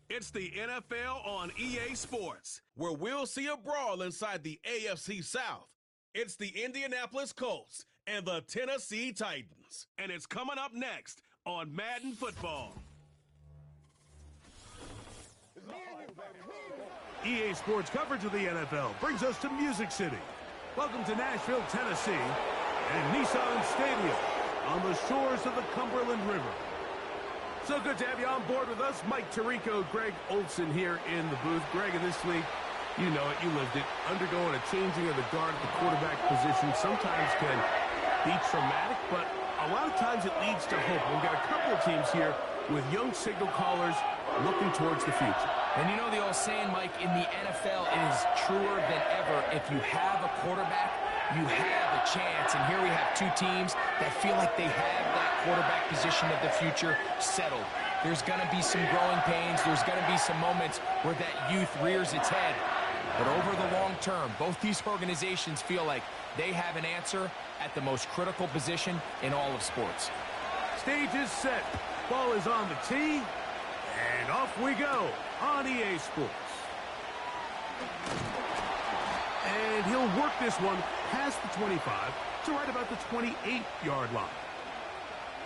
It's the NFL on EA Sports, where we'll see a brawl inside the AFC South. It's the Indianapolis Colts and the Tennessee Titans. And it's coming up next on Madden Football. EA Sports coverage of the NFL brings us to Music City. Welcome to Nashville, Tennessee, and Nissan Stadium on the shores of the Cumberland River. So good to have you on board with us. Mike Tirico, Greg Olson here in the booth. Greg, in this league, you know it, you lived it. Undergoing a changing of the guard at the quarterback position sometimes can be traumatic, but a lot of times it leads to hope. We've got a couple of teams here with young signal callers looking towards the future. And you know the old saying, Mike, in the NFL, it is truer than ever. If you have a quarterback, you have a chance. And here we have two teams that feel like they have that quarterback position of the future settled. There's going to be some growing pains. There's going to be some moments where that youth rears its head. But over the long term, both these organizations feel like they have an answer at the most critical position in all of sports. Stage is set. Ball is on the tee. And off we go on EA Sports. And he'll work this one past the 25 to right about the 28-yard line.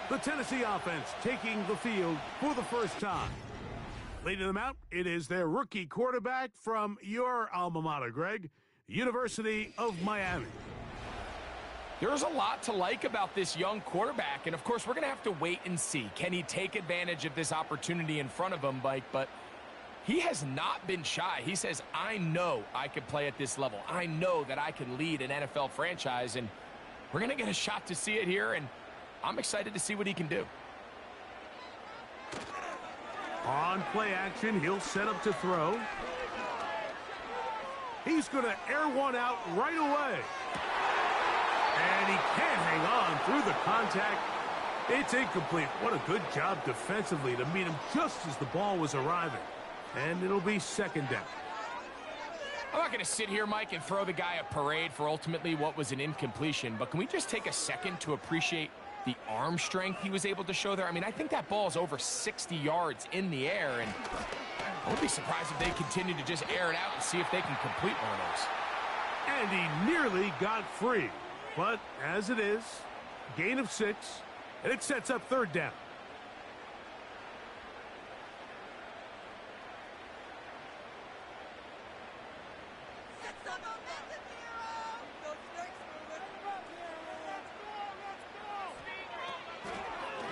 The Tennessee offense taking the field for the first time. Leading them out, it is their rookie quarterback from your alma mater, Greg, University of Miami. There's a lot to like about this young quarterback, and of course we're going to have to wait and see. Can he take advantage of this opportunity in front of him, Mike? But he has not been shy. He says, I know I can play at this level. I know that I can lead an NFL franchise, and we're going to get a shot to see it here, and I'm excited to see what he can do. On play action, he'll set up to throw. He's going to air one out right away. And he can't hang on through the contact. It's incomplete. What a good job defensively to meet him just as the ball was arriving. And it'll be second down. I'm not going to sit here, Mike, and throw the guy a parade for ultimately what was an incompletion, but can we just take a second to appreciate the arm strength he was able to show there? I mean, I think that ball is over 60 yards in the air, and I wouldn't be surprised if they continue to just air it out and see if they can complete one of those. And he nearly got free. But as it is, gain of 6, and it sets up third down.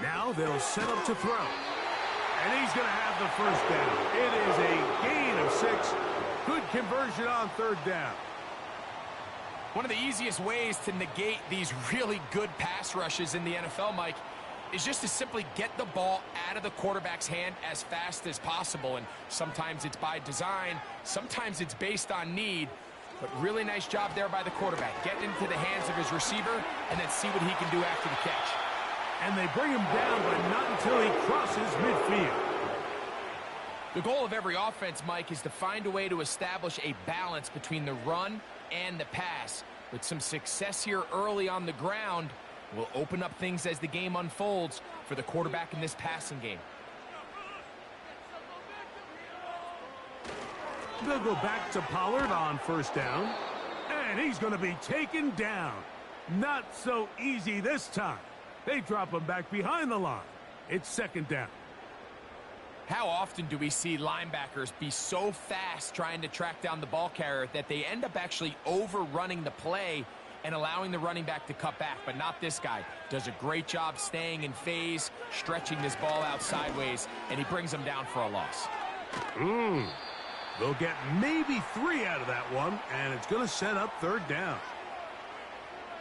Now they'll set up to throw. And he's going to have the first down. It is a gain of 6. Good conversion on third down. One of the easiest ways to negate these really good pass rushes in the NFL, Mike, is just to simply get the ball out of the quarterback's hand as fast as possible. And sometimes it's by design, sometimes it's based on need. But really nice job there by the quarterback. Get into the hands of his receiver and then see what he can do after the catch. And they bring him down, but not until he crosses midfield. The goal of every offense, Mike, is to find a way to establish a balance between the run and the pass. With some success here early on the ground, will open up things as the game unfolds for the quarterback in this passing game. They'll go back to Pollard on first down, and he's going to be taken down. Not so easy this time. They drop him back behind the line. It's second down. How often do we see linebackers be so fast trying to track down the ball carrier that they end up actually overrunning the play and allowing the running back to cut back? But not this guy. Does a great job staying in phase, stretching this ball out sideways, and he brings them down for a loss. They'll get maybe 3 out of that one, and it's going to set up third down.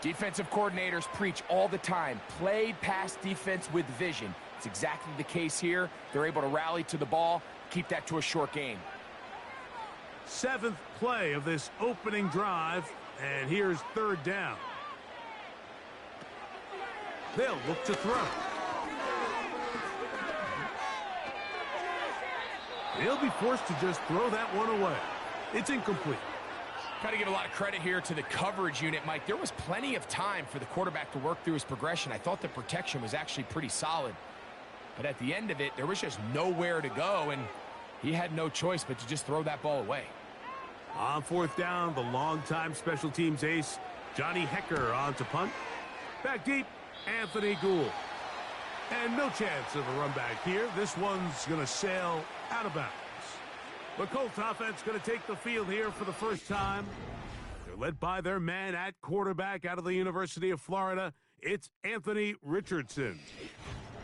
Defensive coordinators preach all the time, play pass defense with vision. It's exactly the case here. They're able to rally to the ball, keep that to a short gain. 7th play of this opening drive, and here's third down. They'll look to throw. They'll be forced to just throw that one away. It's incomplete. Got to give a lot of credit here to the coverage unit, Mike. There was plenty of time for the quarterback to work through his progression. I thought the protection was actually pretty solid. But at the end of it, there was just nowhere to go. And He had no choice but to just throw that ball away. On fourth down, the longtime special teams ace, Johnny Hecker on to punt. Back deep, Anthony Gould. And no chance of a run back here. This one's going to sail out of bounds. The Colts offense going to take the field here for the first time. They're led by their man at quarterback out of the University of Florida. It's Anthony Richardson.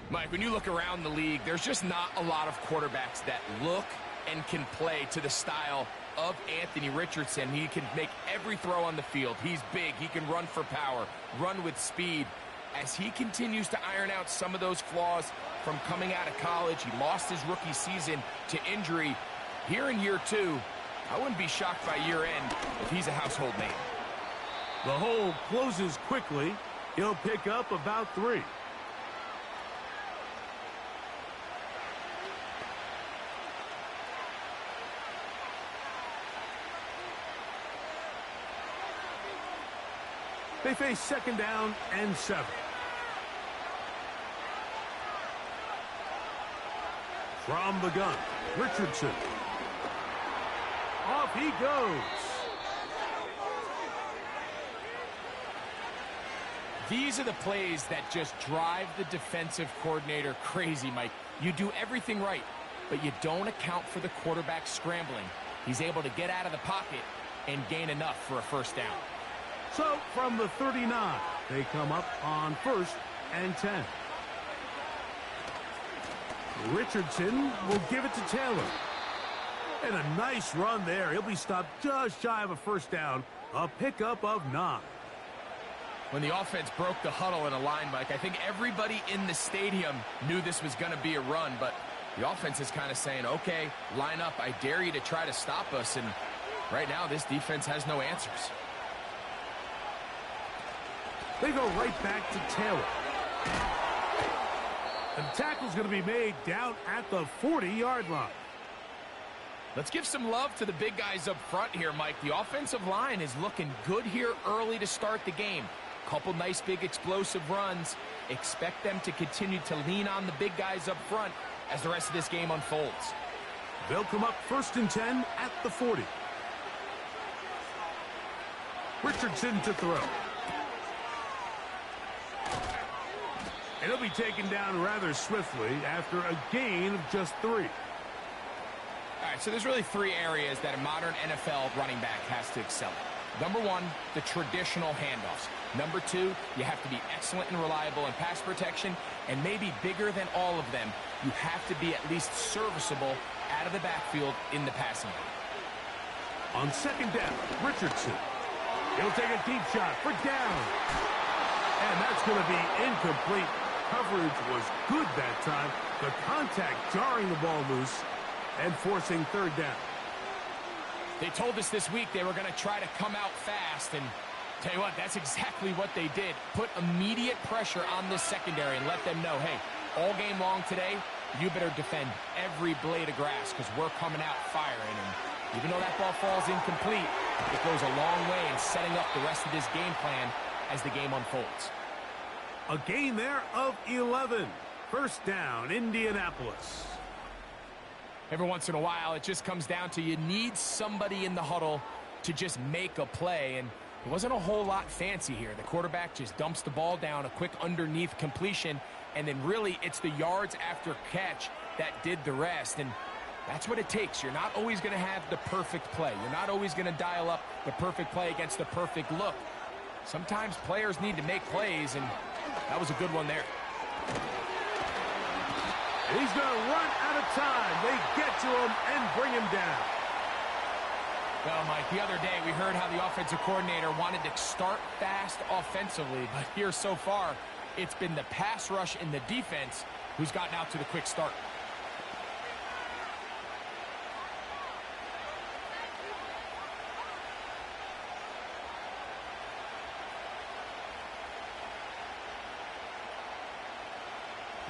Mike, when you look around the league, there's just not a lot of quarterbacks that look and can play to the style of Anthony Richardson. He can make every throw on the field. He's big. He can run for power, run with speed. As he continues to iron out some of those flaws from coming out of college, he lost his rookie season to injury. Here in year two, I wouldn't be shocked by year end if he's a household name. The hole closes quickly. He'll pick up about 3. They face second down and 7. From the gun, Richardson. Off he goes. These are the plays that just drive the defensive coordinator crazy, Mike. You do everything right, but you don't account for the quarterback scrambling. He's able to get out of the pocket and gain enough for a first down. So, from the 39, they come up on 1st and 10. Richardson will give it to Taylor. And a nice run there. He'll be stopped just shy of a first down. A pickup of 9. When the offense broke the huddle in a line, Mike, I think everybody in the stadium knew this was going to be a run, but the offense is kind of saying, okay, line up. I dare you to try to stop us. And right now, this defense has no answers. They go right back to Taylor. And the tackle's going to be made down at the 40-yard line. Let's give some love to the big guys up front here, Mike. The offensive line is looking good here early to start the game. Couple nice big explosive runs. Expect them to continue to lean on the big guys up front as the rest of this game unfolds. They'll come up 1st and 10 at the 40. Richardson to throw. And he'll be taken down rather swiftly after a gain of just 3. All right, so there's really 3 areas that a modern NFL running back has to excel at. Number 1, the traditional handoffs. Number 2, you have to be excellent and reliable in pass protection. And maybe bigger than all of them, you have to be at least serviceable out of the backfield in the passing game. On second down, Richardson. He'll take a deep shot for down. And that's going to be incomplete. Coverage was good that time. The contact jarring the ball loose and forcing 3rd down. They told us this week they were going to try to come out fast, and tell you what, that's exactly what they did. Put immediate pressure on this secondary and let them know, hey, all game long today, you better defend every blade of grass because we're coming out firing. And even though that ball falls incomplete, it goes a long way in setting up the rest of this game plan as the game unfolds. A gain there of 11. First down, Indianapolis. Every once in a while, it just comes down to you need somebody in the huddle to just make a play, and it wasn't a whole lot fancy here. The quarterback just dumps the ball down, a quick underneath completion, and then really it's the yards after catch that did the rest, and that's what it takes. You're not always going to have the perfect play. You're not always going to dial up the perfect play against the perfect look. Sometimes players need to make plays, and that was a good one there. He's going to run out of time. They get to him and bring him down. Well, Mike, the other day we heard how the offensive coordinator wanted to start fast offensively, but here so far, it's been the pass rush and the defense who's gotten out to the quick start.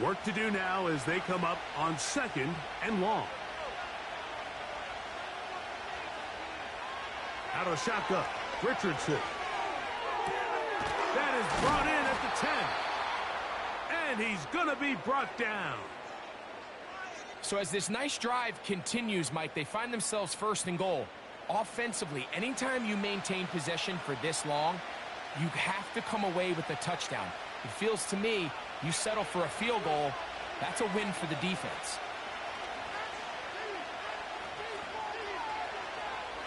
Work to do now as they come up on 2nd and long. Out of the shotgun, Richardson. That is brought in at the 10. And he's going to be brought down. So as this nice drive continues, Mike, they find themselves first and goal. Offensively, anytime you maintain possession for this long, you have to come away with a touchdown. It feels to me, you settle for a field goal, that's a win for the defense.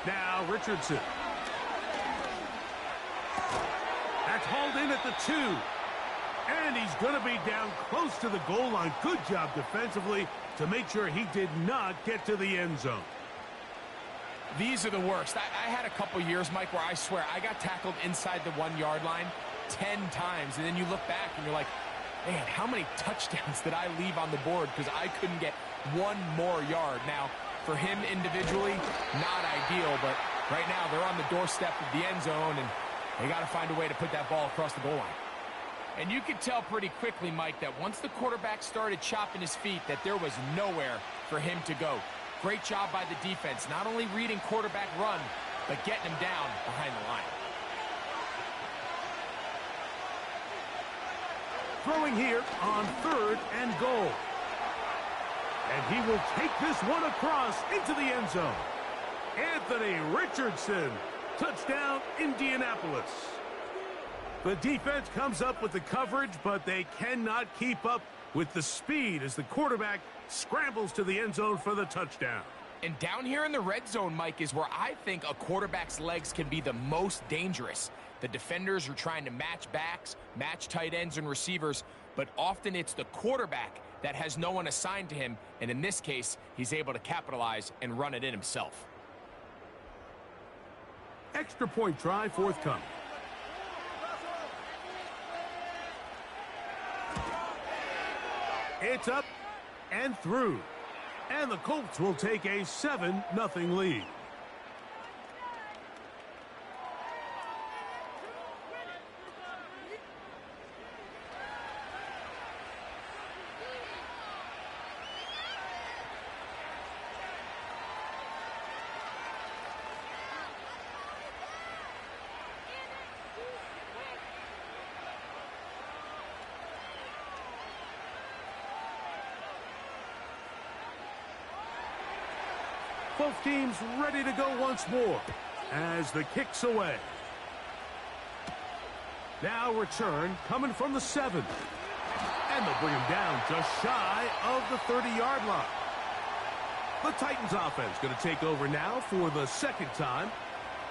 Now Richardson. That's hauled in at the 2. And he's going to be down close to the goal line. Good job defensively to make sure he did not get to the end zone. These are the worst. I had a couple years, Mike, where I swear I got tackled inside the 1-yard line 10 times. And then you look back and you're like, man, how many touchdowns did I leave on the board because I couldn't get one more yard? Now, for him individually, not ideal, but right now they're on the doorstep of the end zone, and they got to find a way to put that ball across the goal line. And you could tell pretty quickly, Mike, that once the quarterback started chopping his feet, that there was nowhere for him to go. Great job by the defense, not only reading quarterback run, but getting him down behind the line. Throwing here on 3rd and goal. And he will take this one across into the end zone. Anthony Richardson. Touchdown, Indianapolis. The defense comes up with the coverage, but they cannot keep up with the speed as the quarterback scrambles to the end zone for the touchdown. And down here in the red zone, Mike, is where I think a quarterback's legs can be the most dangerous. The defenders are trying to match backs, match tight ends and receivers, but often it's the quarterback that has no one assigned to him, and in this case, he's able to capitalize and run it in himself. Extra point try forthcoming. It's up and through. And the Colts will take a 7-0 lead. Both teams ready to go once more as the kick's away. Now return coming from the 7. And they'll bring him down just shy of the 30-yard line. The Titans offense going to take over now for the second time.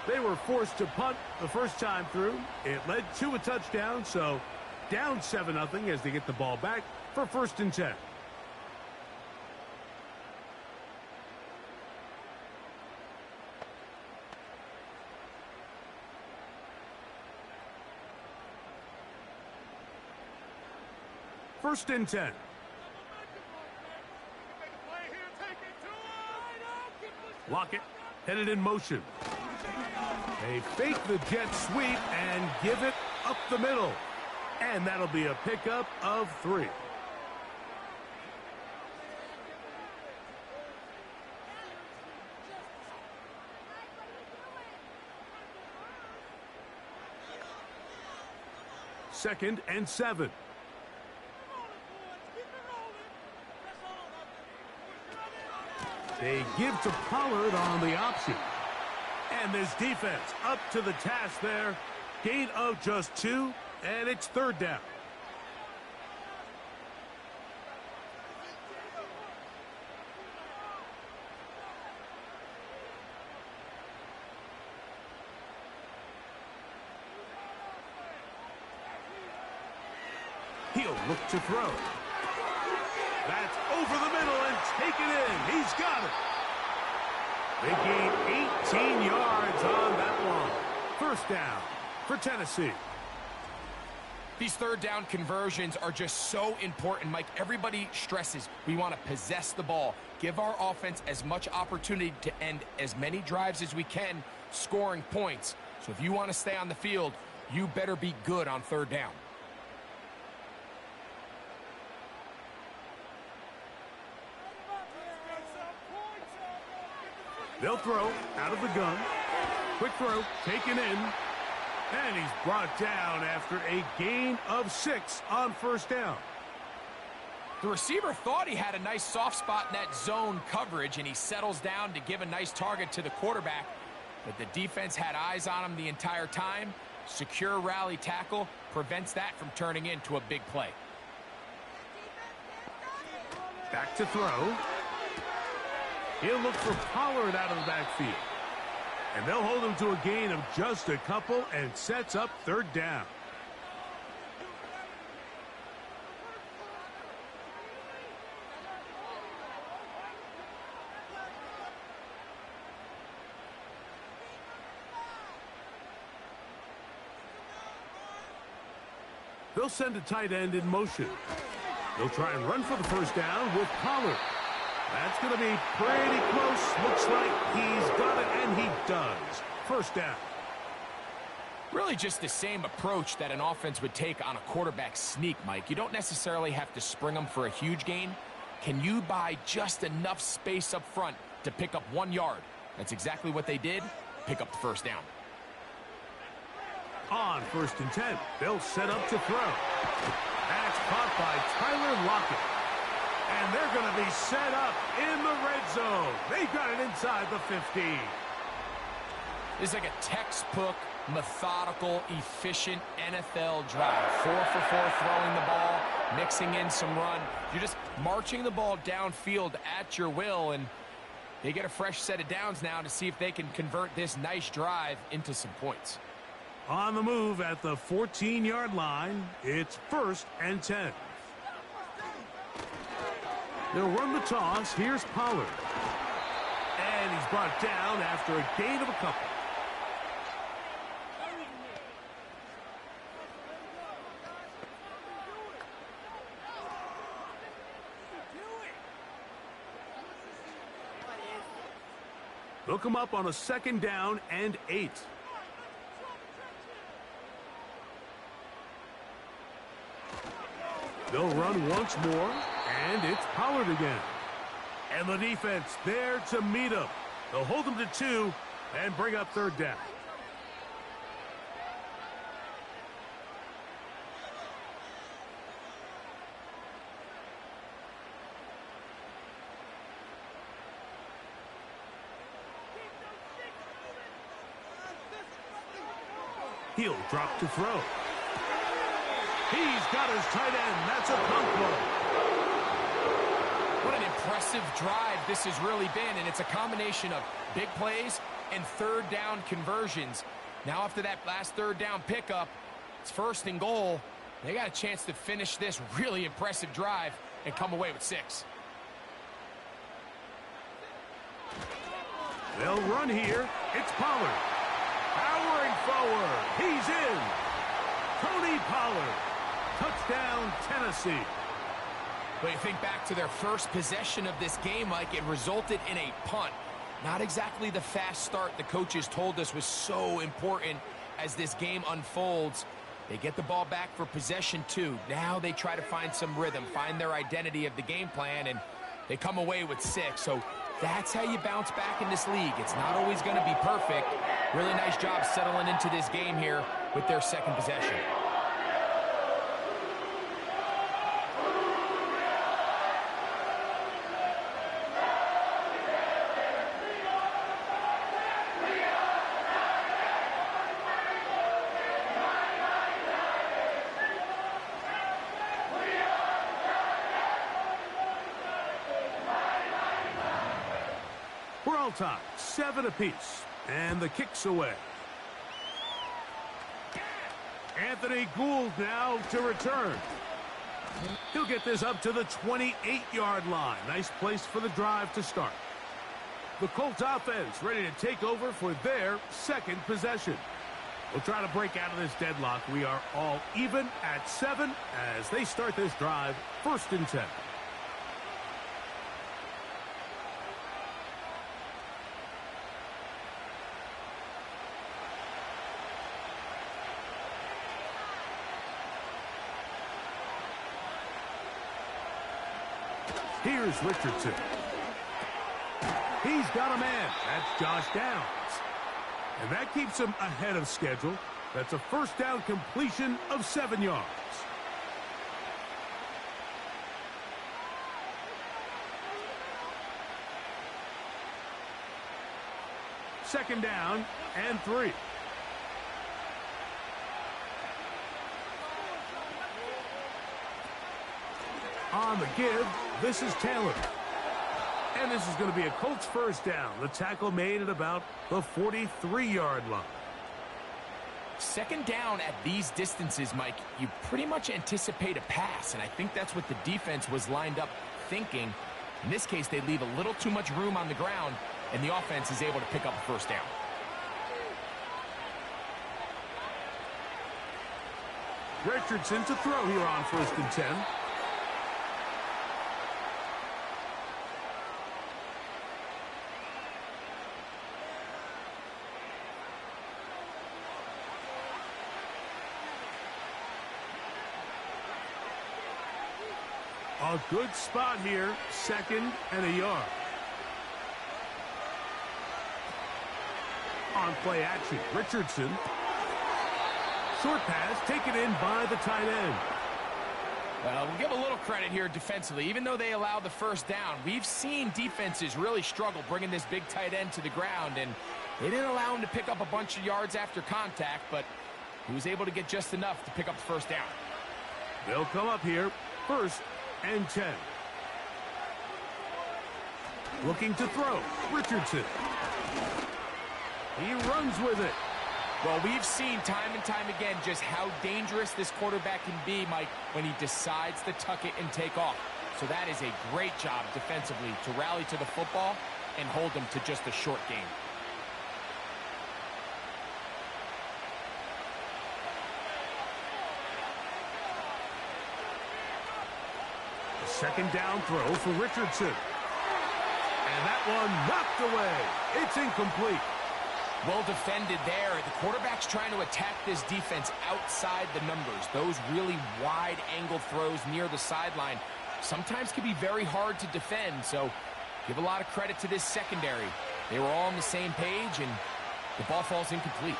They were forced to punt the first time through. It led to a touchdown, so down 7-0 as they get the ball back for 1st and 10. First and 10. Lockett headed in motion. They fake the jet sweep and give it up the middle. And that'll be a pickup of 3. Second and 7. They give to Pollard on the option. And this defense up to the task there. Gain of just 2, and it's 3rd down. He'll look to throw. That's over the middle and taken in. He's got it. They gain 18 yards on that one. 1st down for Tennessee. These 3rd down conversions are just so important, Mike. Everybody stresses we want to possess the ball, give our offense as much opportunity to end as many drives as we can, scoring points. So if you want to stay on the field, you better be good on 3rd down. They'll throw out of the gun. Quick throw, taken in. And he's brought down after a gain of 6 on 1st down. The receiver thought he had a nice soft spot in that zone coverage, and he settles down to give a nice target to the quarterback. But the defense had eyes on him the entire time. Secure rally tackle prevents that from turning into a big play. Back to throw. He'll look for Pollard out of the backfield. And they'll hold him to a gain of just a couple and sets up third down. They'll send a tight end in motion. They'll try and run for the first down with Pollard. That's going to be pretty close. Looks like he's got it, and he does. First down. Really just the same approach that an offense would take on a quarterback sneak, Mike. You don't necessarily have to spring them for a huge gain. Can you buy just enough space up front to pick up 1 yard? That's exactly what they did. Pick up the first down. On 1st and 10, they'll set up to throw. That's caught by Tyler Lockett. And they're going to be set up in the red zone. They've got it inside the 15. This is like a textbook, methodical, efficient NFL drive. 4 for 4 throwing the ball, mixing in some run. You're just marching the ball downfield at your will, and they get a fresh set of downs now to see if they can convert this nice drive into some points. On the move at the 14-yard line, it's 1st and 10. They'll run the toss. Here's Pollard. And he's brought down after a gain of a couple. They'll come up on a 2nd down and 8. They'll run once more, and it's Pollard again. And the defense there to meet him. They'll hold him to 2 and bring up 3rd down. He'll drop to throw. He's got his tight end. That's a pump ball. What an impressive drive this has really been, and it's a combination of big plays and 3rd down conversions. Now after that last 3rd down pickup, it's 1st and goal. They got a chance to finish this really impressive drive and come away with 6. They'll run here. It's Pollard. Powering forward. He's in. Tony Pollard. Touchdown, Tennessee. But you think back to their first possession of this game, Mike, it resulted in a punt. Not exactly the fast start the coaches told us was so important as this game unfolds. They get the ball back for possession 2. Now they try to find some rhythm, find their identity of the game plan, and they come away with 6. So that's how you bounce back in this league. It's not always going to be perfect. Really nice job settling into this game here with their 2nd possession. We're all tied, 7 apiece, and the kick's away. Anthony Gould now to return. He'll get this up to the 28-yard line. Nice place for the drive to start. The Colts offense ready to take over for their 2nd possession. We'll try to break out of this deadlock. We are all even at 7 as they start this drive, 1st and 10. Here's Richardson. He's got a man. That's Josh Downs. And that keeps him ahead of schedule. That's a 1st down completion of 7 yards. Second down and 3. On the give, this is Taylor. And this is going to be a Colts first down. The tackle made at about the 43-yard line. Second down at these distances, Mike, you pretty much anticipate a pass, and I think that's what the defense was lined up thinking. In this case, they leave a little too much room on the ground, and the offense is able to pick up a first down. Richardson to throw here on 1st and 10. A good spot here, 2nd and a yard. On play action, Richardson. Short pass taken in by the tight end. We'll give a little credit here defensively. Even though they allowed the first down, we've seen defenses really struggle bringing this big tight end to the ground, and they didn't allow him to pick up a bunch of yards after contact, but he was able to get just enough to pick up the first down. They'll come up here, 1st and 10. Looking to throw, Richardson. He runs with it. Well, we've seen time and time again just how dangerous this quarterback can be, Mike, when he decides to tuck it and take off. So that is a great job defensively to rally to the football and hold them to just a short game. Second down throw for Richardson. And that one knocked away. It's incomplete. Well defended there. The quarterback's trying to attack this defense outside the numbers. Those really wide angle throws near the sideline sometimes can be very hard to defend. So give a lot of credit to this secondary. They were all on the same page, and the ball falls incomplete.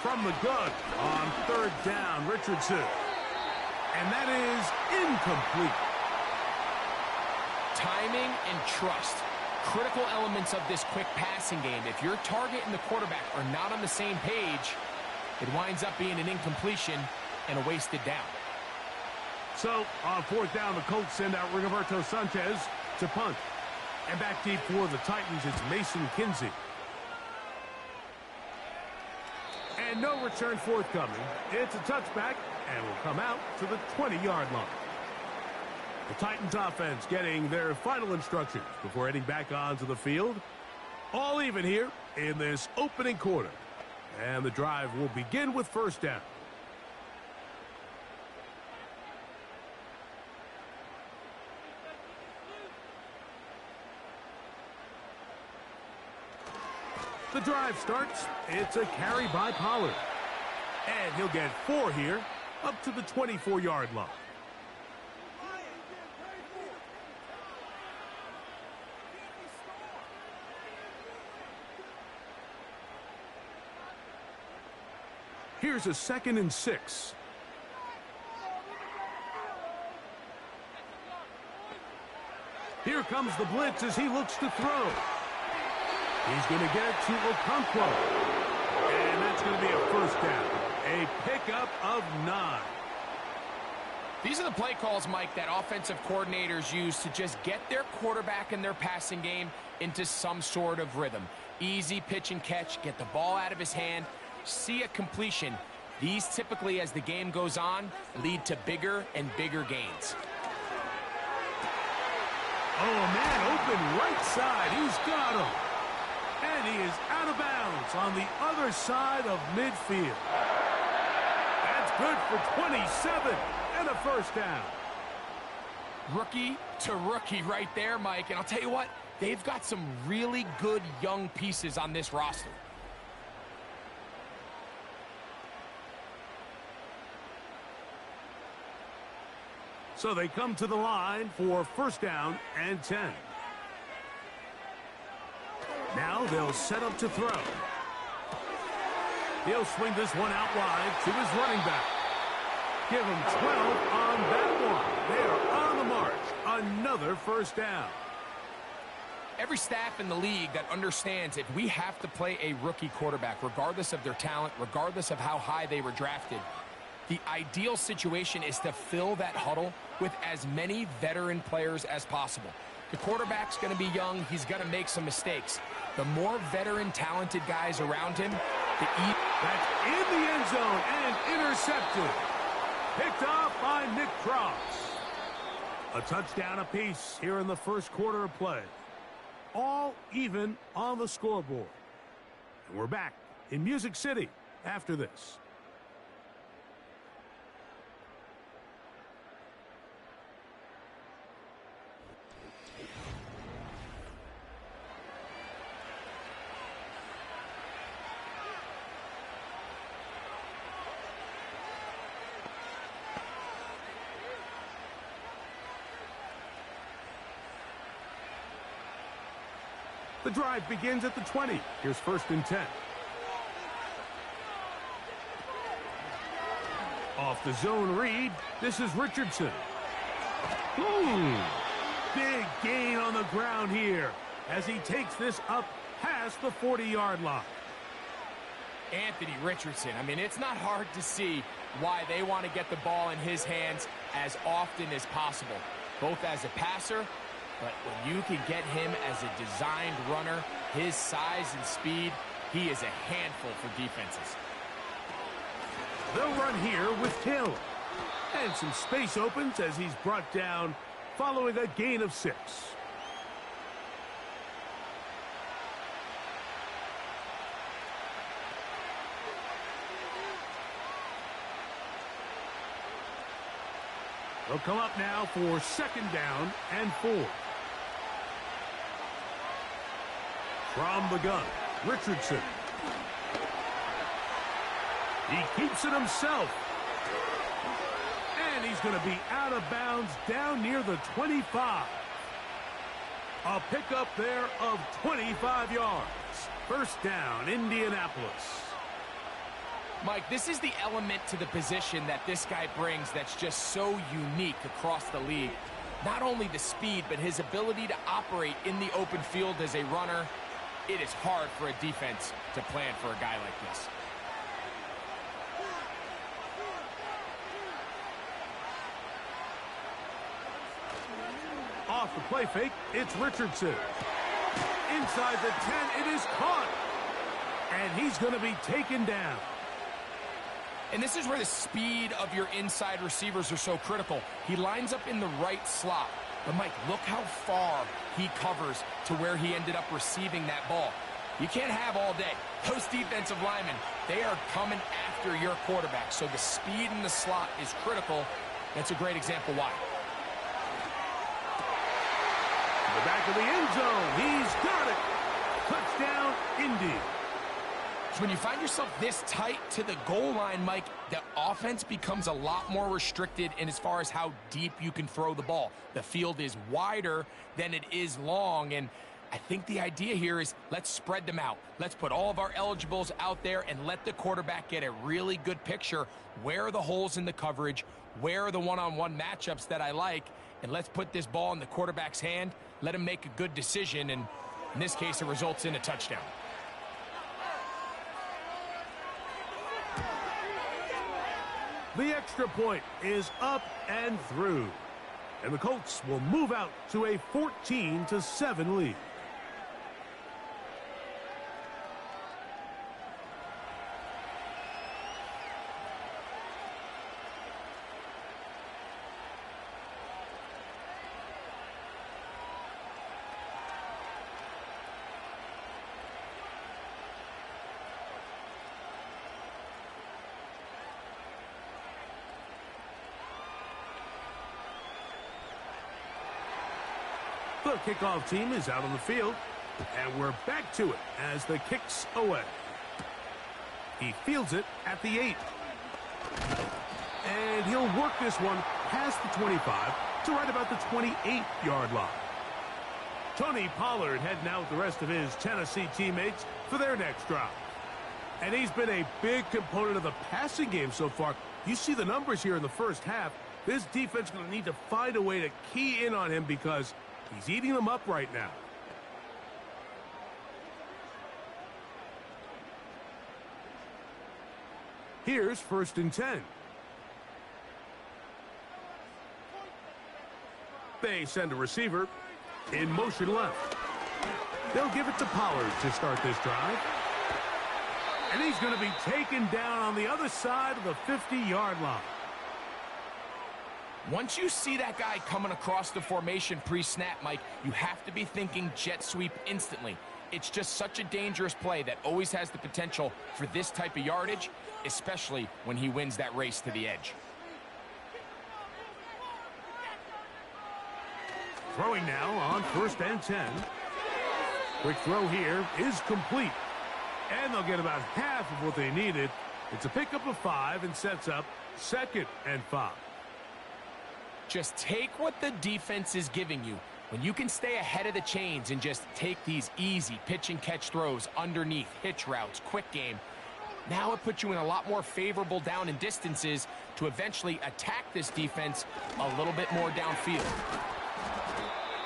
From the gun on 3rd down, Richardson. And that is incomplete. Timing and trust. Critical elements of this quick passing game. If your target and the quarterback are not on the same page, it winds up being an incompletion and a wasted down. So, on 4th down, the Colts send out Rigoberto Sanchez to punt. And back deep for the Titans, it's Mason Kinsey. And no return forthcoming. It's a touchback, and will come out to the 20-yard line. The Titans offense getting their final instructions before heading back onto the field. All even here in this opening quarter. And the drive will begin with 1st down. The drive starts. It's a carry by Pollard. And he'll get 4 here up to the 24-yard line. Here's a 2nd and 6. Here comes the blitz as he looks to throw. He's going to get it to Okonkwo. And that's going to be a 1st down. A pickup of 9. These are the play calls, Mike, that offensive coordinators use to just get their quarterback and their passing game into some sort of rhythm. Easy pitch and catch, get the ball out of his hand, see a completion. These typically, as the game goes on, lead to bigger and bigger gains. Oh, man, open right side. He's got him. And he is out of bounds on the other side of midfield. That's good for 27 and a 1st down. Rookie to rookie right there, Mike. And I'll tell you what, they've got some really good young pieces on this roster. So they come to the line for 1st down and 10. Now they'll set up to throw. He'll swing this one out wide to his running back. Give him 12 on that one. They are on the march. Another 1st down. Every staff in the league that understands if we have to play a rookie quarterback, regardless of their talent, regardless of how high they were drafted, the ideal situation is to fill that huddle with as many veteran players as possible. The quarterback's going to be young. He's going to make some mistakes. The more veteran, talented guys around him, That's in the end zone and intercepted. Picked off by Nick Cross. A touchdown apiece here in the first quarter of play. All even on the scoreboard. And we're back in Music City after this. The drive begins at the 20. Here's 1st and 10. Off the zone read, this is Richardson. Big gain on the ground here as he takes this up past the 40-yard line. Anthony Richardson, I mean, it's not hard to see why they want to get the ball in his hands as often as possible, both as a passer, but when you can get him as a designed runner, his size and speed, he is a handful for defenses. They'll run here with Taylor. And some space opens as he's brought down following a gain of 6. They'll come up now for 2nd down and 4. From the gun, Richardson. He keeps it himself. And he's going to be out of bounds down near the 25. A pickup there of 25 yards. 1st down, Indianapolis. Mike, this is the element to the position that this guy brings that's just so unique across the league. Not only the speed, but his ability to operate in the open field as a runner. It is hard for a defense to plan for a guy like this. Off the play fake, it's Richardson. Inside the 10, it is caught. And he's going to be taken down. And this is where the speed of your inside receivers are so critical. He lines up in the right slot. But, Mike, look how far he covers to where he ended up receiving that ball. You can't have all day. Those defensive linemen, they are coming after your quarterback. So the speed in the slot is critical. That's a great example why. In the back of the end zone, he's got it. Touchdown, Indy. So when you find yourself this tight to the goal line, Mike, the offense becomes a lot more restricted in as far as how deep you can throw the ball. The field is wider than it is long, and I think the idea here is let's spread them out. Let's put all of our eligibles out there and let the quarterback get a really good picture. Where are the holes in the coverage? Where are the one-on-one matchups that I like? And let's put this ball in the quarterback's hand. Let him make a good decision, and in this case, it results in a touchdown. The extra point is up and through. And the Colts will move out to a 14-7 lead. The kickoff team is out on the field, and we're back to it as the kick's away. He fields it at the 8. And he'll work this one past the 25 to right about the 28-yard line. Tony Pollard heading out with the rest of his Tennessee teammates for their next drive. And he's been a big component of the passing game so far. You see the numbers here in the first half. This defense is going to need to find a way to key in on him because he's eating them up right now. Here's 1st and 10. They send a receiver in motion left. They'll give it to Pollard to start this drive. And he's going to be taken down on the other side of the 50-yard line. Once you see that guy coming across the formation pre-snap, Mike, you have to be thinking jet sweep instantly. It's just such a dangerous play that always has the potential for this type of yardage, especially when he wins that race to the edge. Throwing now on 1st and 10. Quick throw here is complete. And they'll get about half of what they needed. It's a pickup of 5 and sets up 2nd and 5. Just take what the defense is giving you. When you can stay ahead of the chains and just take these easy pitch and catch throws underneath, hitch routes, quick game, now it puts you in a lot more favorable down and distances to eventually attack this defense a little bit more downfield.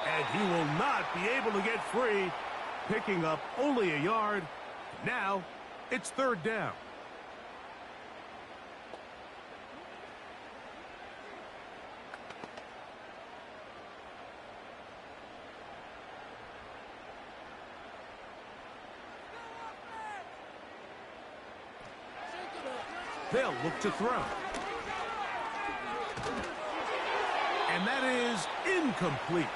And he will not be able to get free, picking up only a yard. Now it's 3rd down. They'll look to throw. And that is incomplete.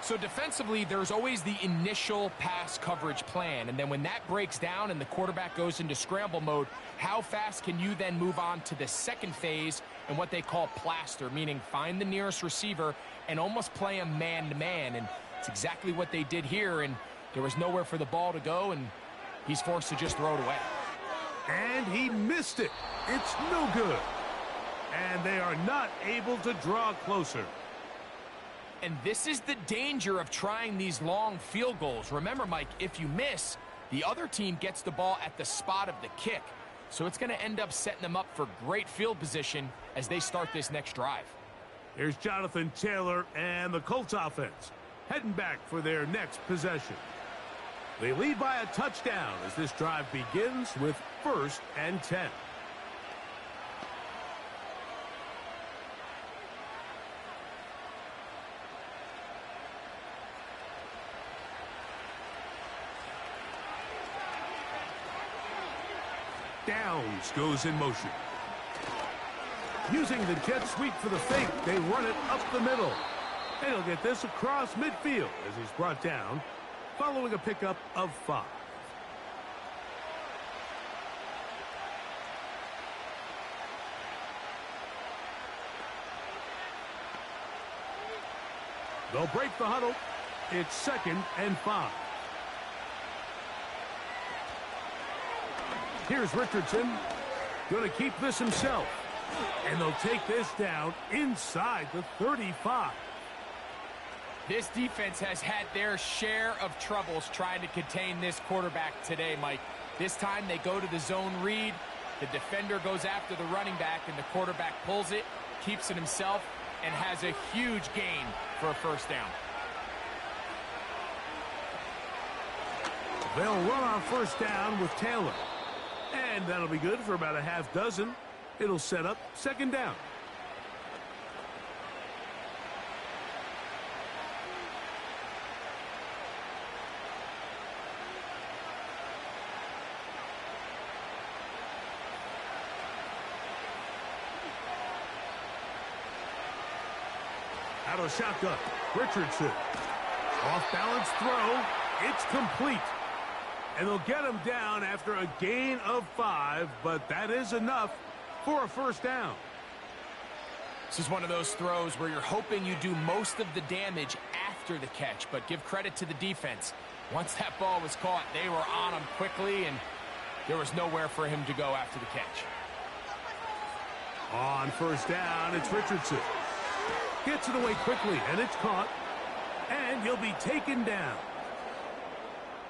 So defensively, there's always the initial pass coverage plan, and then when that breaks down and the quarterback goes into scramble mode, how fast can you then move on to the second phase and what they call plaster, meaning find the nearest receiver and almost play him man-to-man, and it's exactly what they did here, and there was nowhere for the ball to go, and he's forced to just throw it away. And he missed it. It's no good. And they are not able to draw closer. And this is the danger of trying these long field goals. Remember, Mike, if you miss, the other team gets the ball at the spot of the kick. So it's going to end up setting them up for great field position as they start this next drive. Here's Jonathan Taylor and the Colts offense heading back for their next possession. They lead by a touchdown as this drive begins with 1st and 10. Downs goes in motion. Using the jet sweep for the fake, they run it up the middle. And he'll get this across midfield as he's brought down, following a pickup of 5. They'll break the huddle. It's 2nd and 5. Here's Richardson. Going to keep this himself. And they'll take this down inside the 35. This defense has had their share of troubles trying to contain this quarterback today, Mike. This time they go to the zone read. The defender goes after the running back, and the quarterback pulls it, keeps it himself, and has a huge gain for a 1st down. They'll run on 1st down with Taylor. And that'll be good for about a half dozen. It'll set up 2nd down. Out of the shotgun, Richardson. Off-balance throw. It's complete. And they'll get him down after a gain of 5, but that is enough for a 1st down. This is one of those throws where you're hoping you do most of the damage after the catch, but give credit to the defense. Once that ball was caught, they were on him quickly, and there was nowhere for him to go after the catch. On 1st down, it's Richardson. Gets it away quickly, and it's caught. And he'll be taken down.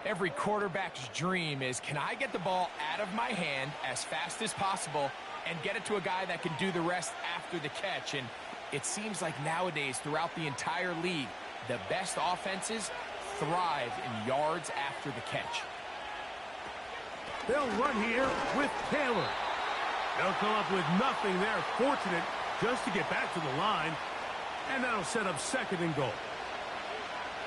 Every quarterback's dream is, can I get the ball out of my hand as fast as possible and get it to a guy that can do the rest after the catch? And it seems like nowadays, throughout the entire league, the best offenses thrive in yards after the catch. They'll run here with Taylor. They'll come up with nothing there. Fortunate just to get back to the line. And that'll set up second and goal.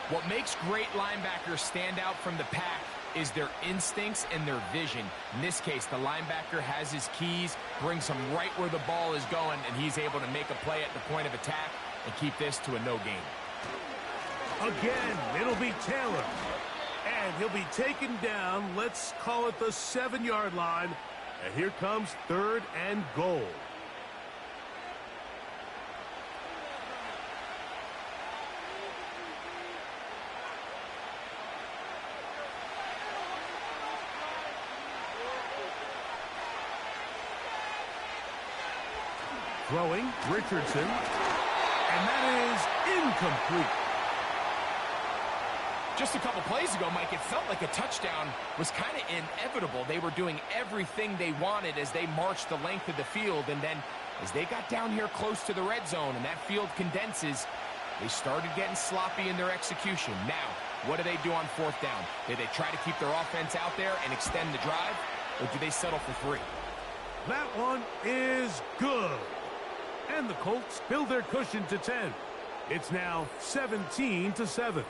What makes great linebackers stand out from the pack is their instincts and their vision. In this case, the linebacker has his keys, brings him right where the ball is going, and he's able to make a play at the point of attack and keep this to a no gain. Again, it'll be Taylor. And he'll be taken down, let's call it the 7-yard line. And here comes third and goal. Throwing, Richardson. And that is incomplete. Just a couple plays ago, Mike, it felt like a touchdown was kind of inevitable. They were doing everything they wanted as they marched the length of the field, and then as they got down here close to the red zone and that field condenses, they started getting sloppy in their execution. Now, what do they do on fourth down? Do they try to keep their offense out there and extend the drive, or do they settle for 3? That one is good. And the Colts build their cushion to 10. It's now 17-7.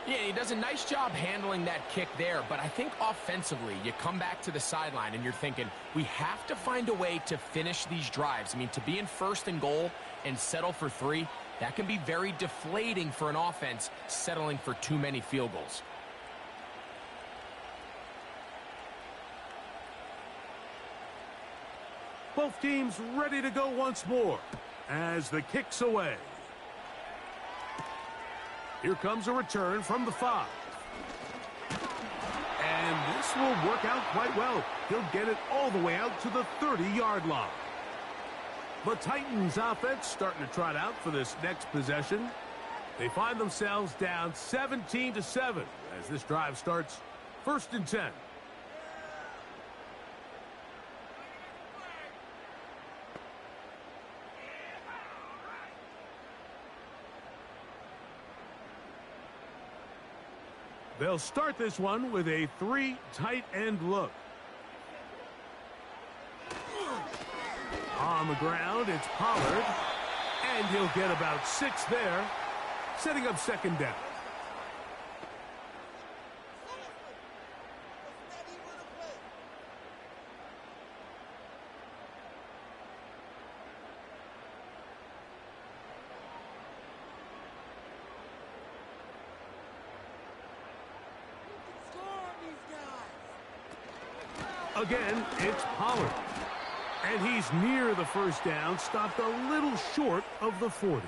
Yeah, he does a nice job handling that kick there, but I think offensively, you come back to the sideline and you're thinking, we have to find a way to finish these drives. I mean, to be in first and goal and settle for 3, that can be very deflating for an offense settling for too many field goals. Both teams ready to go once more as the kick's away. Here comes a return from the 5. And this will work out quite well. He'll get it all the way out to the 30-yard line. The Titans offense starting to trot out for this next possession. They find themselves down 17-7 as this drive starts first and 10. They'll start this one with a 3 tight end look. On the ground, it's Pollard. And he'll get about 6 there, setting up second down. Again, it's Pollard. And he's near the first down, stopped a little short of the 40.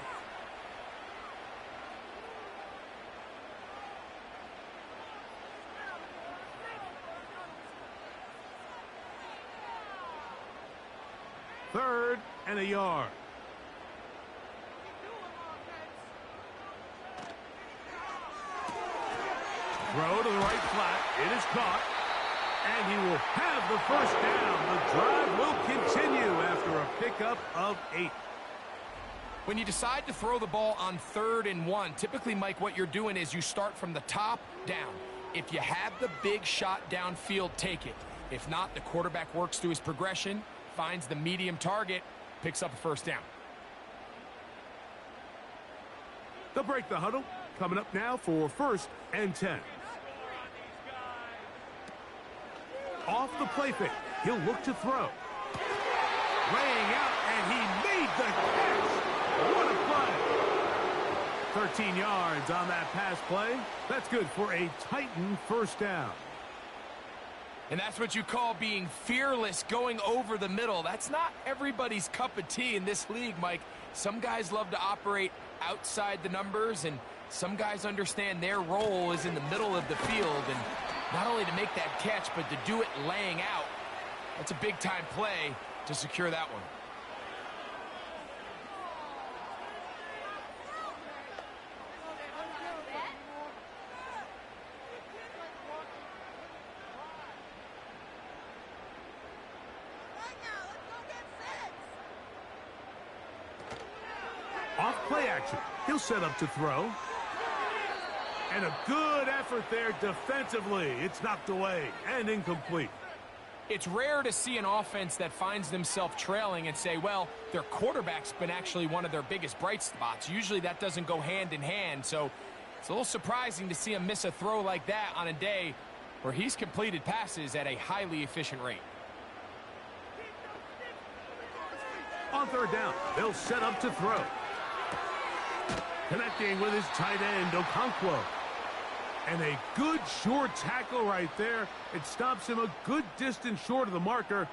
Third and a yard. Throw to the right flat. It is caught. And he will have the first down. The drive will continue after a pickup of 8. When you decide to throw the ball on 3rd and 1, typically, Mike, what you're doing is you start from the top down. If you have the big shot downfield, take it. If not, the quarterback works through his progression, finds the medium target, picks up a first down. They'll break the huddle. Coming up now for first and 10. Off the play fake. He'll look to throw. Laying out, and he made the catch. What a play. 13 yards on that pass play. That's good for a Titan first down. And that's what you call being fearless, going over the middle. That's not everybody's cup of tea in this league, Mike. Some guys love to operate outside the numbers, and some guys understand their role is in the middle of the field, and not only to make that catch, but to do it laying out. That's a big-time play to secure that one. Off play action. He'll set up to throw. And a good effort there defensively. It's knocked away and incomplete. It's rare to see an offense that finds themselves trailing and say, well, their quarterback's been actually one of their biggest bright spots. Usually that doesn't go hand in hand, so it's a little surprising to see him miss a throw like that on a day where he's completed passes at a highly efficient rate. On third down, they'll set up to throw. Connecting with his tight end, Okonkwo. And a good short tackle right there. It stops him a good distance short of the marker.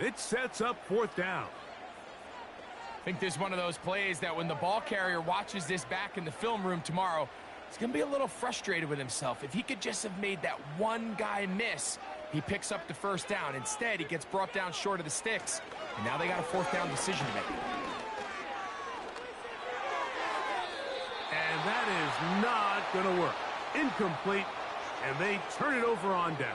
It sets up fourth down. I think this is one of those plays that when the ball carrier watches this back in the film room tomorrow, he's going to be a little frustrated with himself. If he could just have made that one guy miss, he picks up the first down. Instead, he gets brought down short of the sticks, and now they got a fourth down decision to make. And that is not going to work. Incomplete, and they turn it over on downs.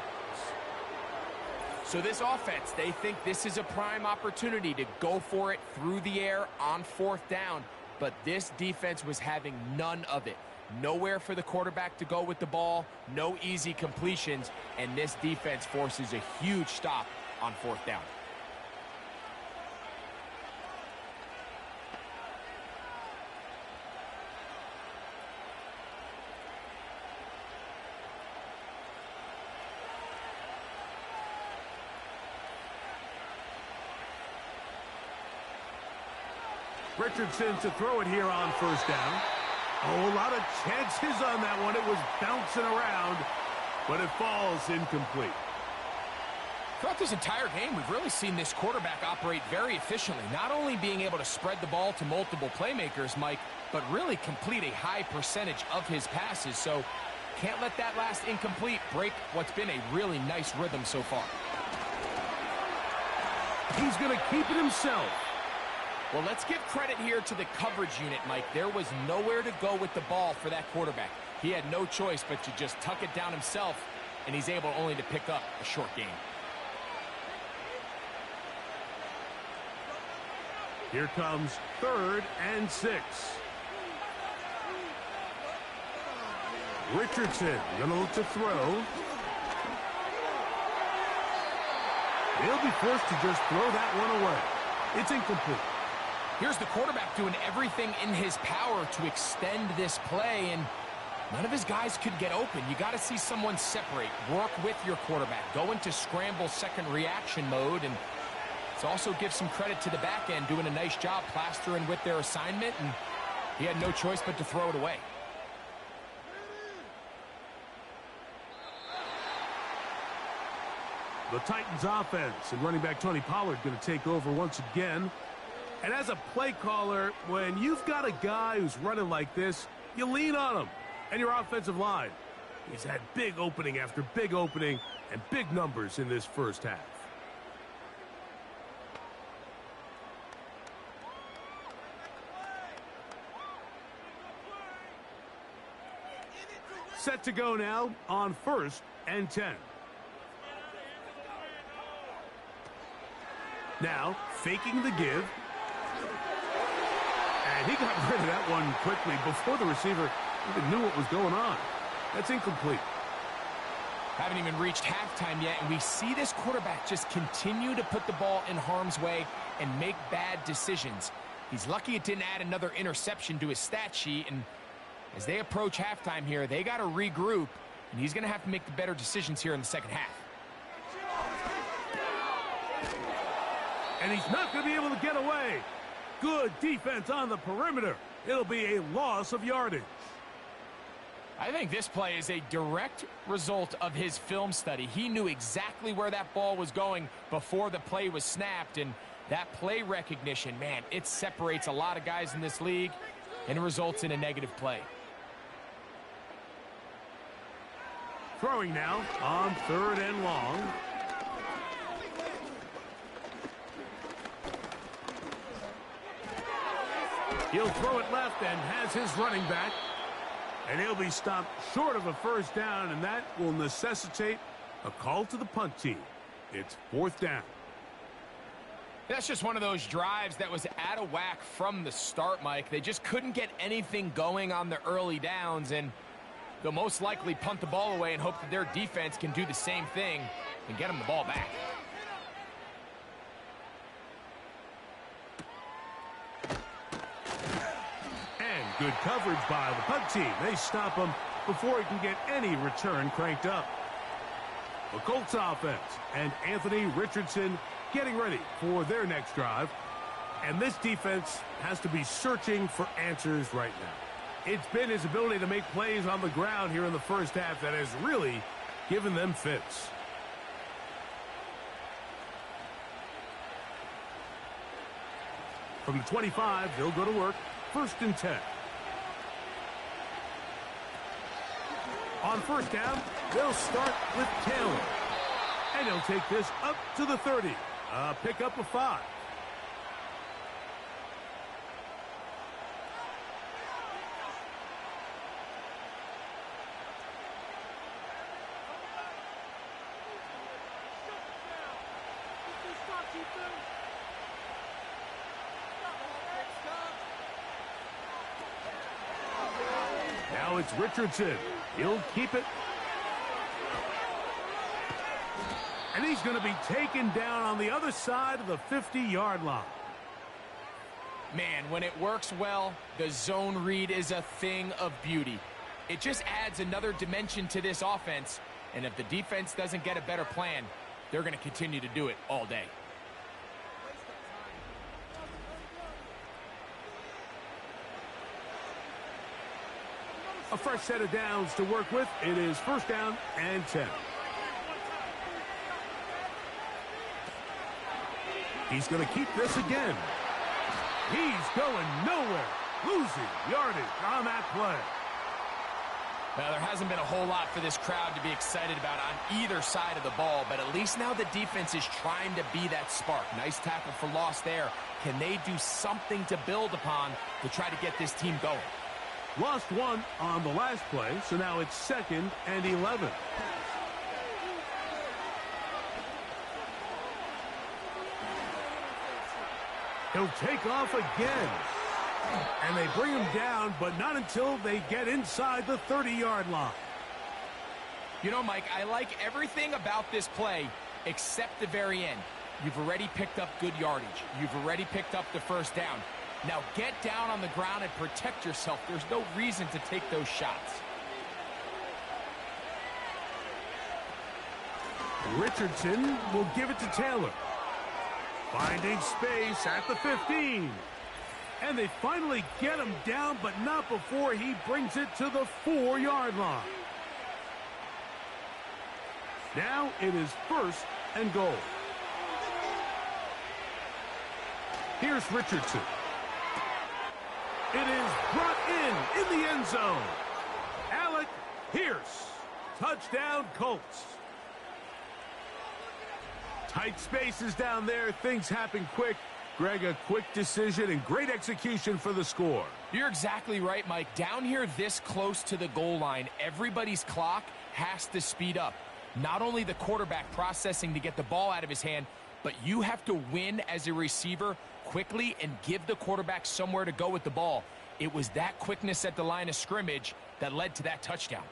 So this offense, they think this is a prime opportunity to go for it through the air on fourth down, but this defense was having none of it. Nowhere for the quarterback to go with the ball, no easy completions, and this defense forces a huge stop on fourth down. Richardson to throw it here on first down. Oh, a lot of chances on that one. It was bouncing around, but it falls incomplete. Throughout this entire game, we've really seen this quarterback operate very efficiently, not only being able to spread the ball to multiple playmakers, Mike, but really complete a high percentage of his passes. So can't let that last incomplete break what's been a really nice rhythm so far. He's going to keep it himself. Well, let's give credit here to the coverage unit, Mike. There was nowhere to go with the ball for that quarterback. He had no choice but to just tuck it down himself, and he's able only to pick up a short gain. Here comes 3rd and 6. Richardson going to look to throw. He'll be forced to just throw that one away. It's incomplete. Here's the quarterback doing everything in his power to extend this play, and none of his guys could get open. You got to see someone separate, work with your quarterback, go into scramble second reaction mode, and it also gives some credit to the back end doing a nice job plastering with their assignment, and he had no choice but to throw it away. The Titans offense and running back Tony Pollard going to take over once again. And as a play caller, when you've got a guy who's running like this, you lean on him. And your offensive line. He's had big opening after big opening and big numbers in this first half. Set to go now on 1st and 10. Now, faking the give. And he got rid of that one quickly before the receiver even knew what was going on. That's incomplete. Haven't even reached halftime yet, and we see this quarterback just continue to put the ball in harm's way and make bad decisions. He's lucky it didn't add another interception to his stat sheet, and as they approach halftime here, they got to regroup, and he's going to have to make the better decisions here in the second half. And he's not going to be able to get away. Good defense on the perimeter. It'll be a loss of yardage. I think this play is a direct result of his film study. He knew exactly where that ball was going before the play was snapped, and that play recognition, man, it separates a lot of guys in this league, and it results in a negative play. Throwing now on 3rd and long. He'll throw it left and has his running back. And he'll be stopped short of a first down, and that will necessitate a call to the punt team. It's 4th down. That's just one of those drives that was out of whack from the start, Mike. They just couldn't get anything going on the early downs, and They'll most likely punt the ball away and hope that their defense can do the same thing and get them the ball back. And good coverage by the punt team. They stop him before he can get any return cranked up. The Colts offense and Anthony Richardson getting ready for their next drive. And this defense has to be searching for answers right now. It's been his ability to make plays on the ground here in the first half that has really given them fits. From the 25, they'll go to work. 1st and 10. On 1st down, they'll start with Taylor. And he'll take this up to the 30. Pick up a 5. Now it's Richardson. He'll keep it. And he's going to be taken down on the other side of the 50-yard line. Man, when it works well, the zone read is a thing of beauty. It just adds another dimension to this offense. And if the defense doesn't get a better plan, they're going to continue to do it all day. A fresh set of downs to work with. It is 1st down and 10. He's going to keep this again. He's going nowhere. Losing yardage on that play. Well, there hasn't been a whole lot for this crowd to be excited about on either side of the ball, but at least now the defense is trying to be that spark. Nice tackle for loss there. Can they do something to build upon to try to get this team going? Lost one on the last play, so now it's 2nd and 11. He'll take off again. And they bring him down, but not until they get inside the 30-yard line. You know, Mike, I like everything about this play except the very end. You've already picked up good yardage. You've already picked up the 1st down. Now get down on the ground and protect yourself. There's no reason to take those shots. Richardson will give it to Taylor. Finding space at the 15. And they finally get him down, but not before he brings it to the 4-yard line. Now it is 1st and goal. Here's Richardson. It is brought in the end zone. Alec Pierce. Touchdown, Colts. Tight spaces down there. Things happen quick. Greg, a quick decision and great execution for the score. You're exactly right, Mike. Down here this close to the goal line, everybody's clock has to speed up. Not only the quarterback processing to get the ball out of his hand, but you have to win as a receiver quickly and give the quarterback somewhere to go with the ball. It was that quickness at the line of scrimmage that led to that touchdown.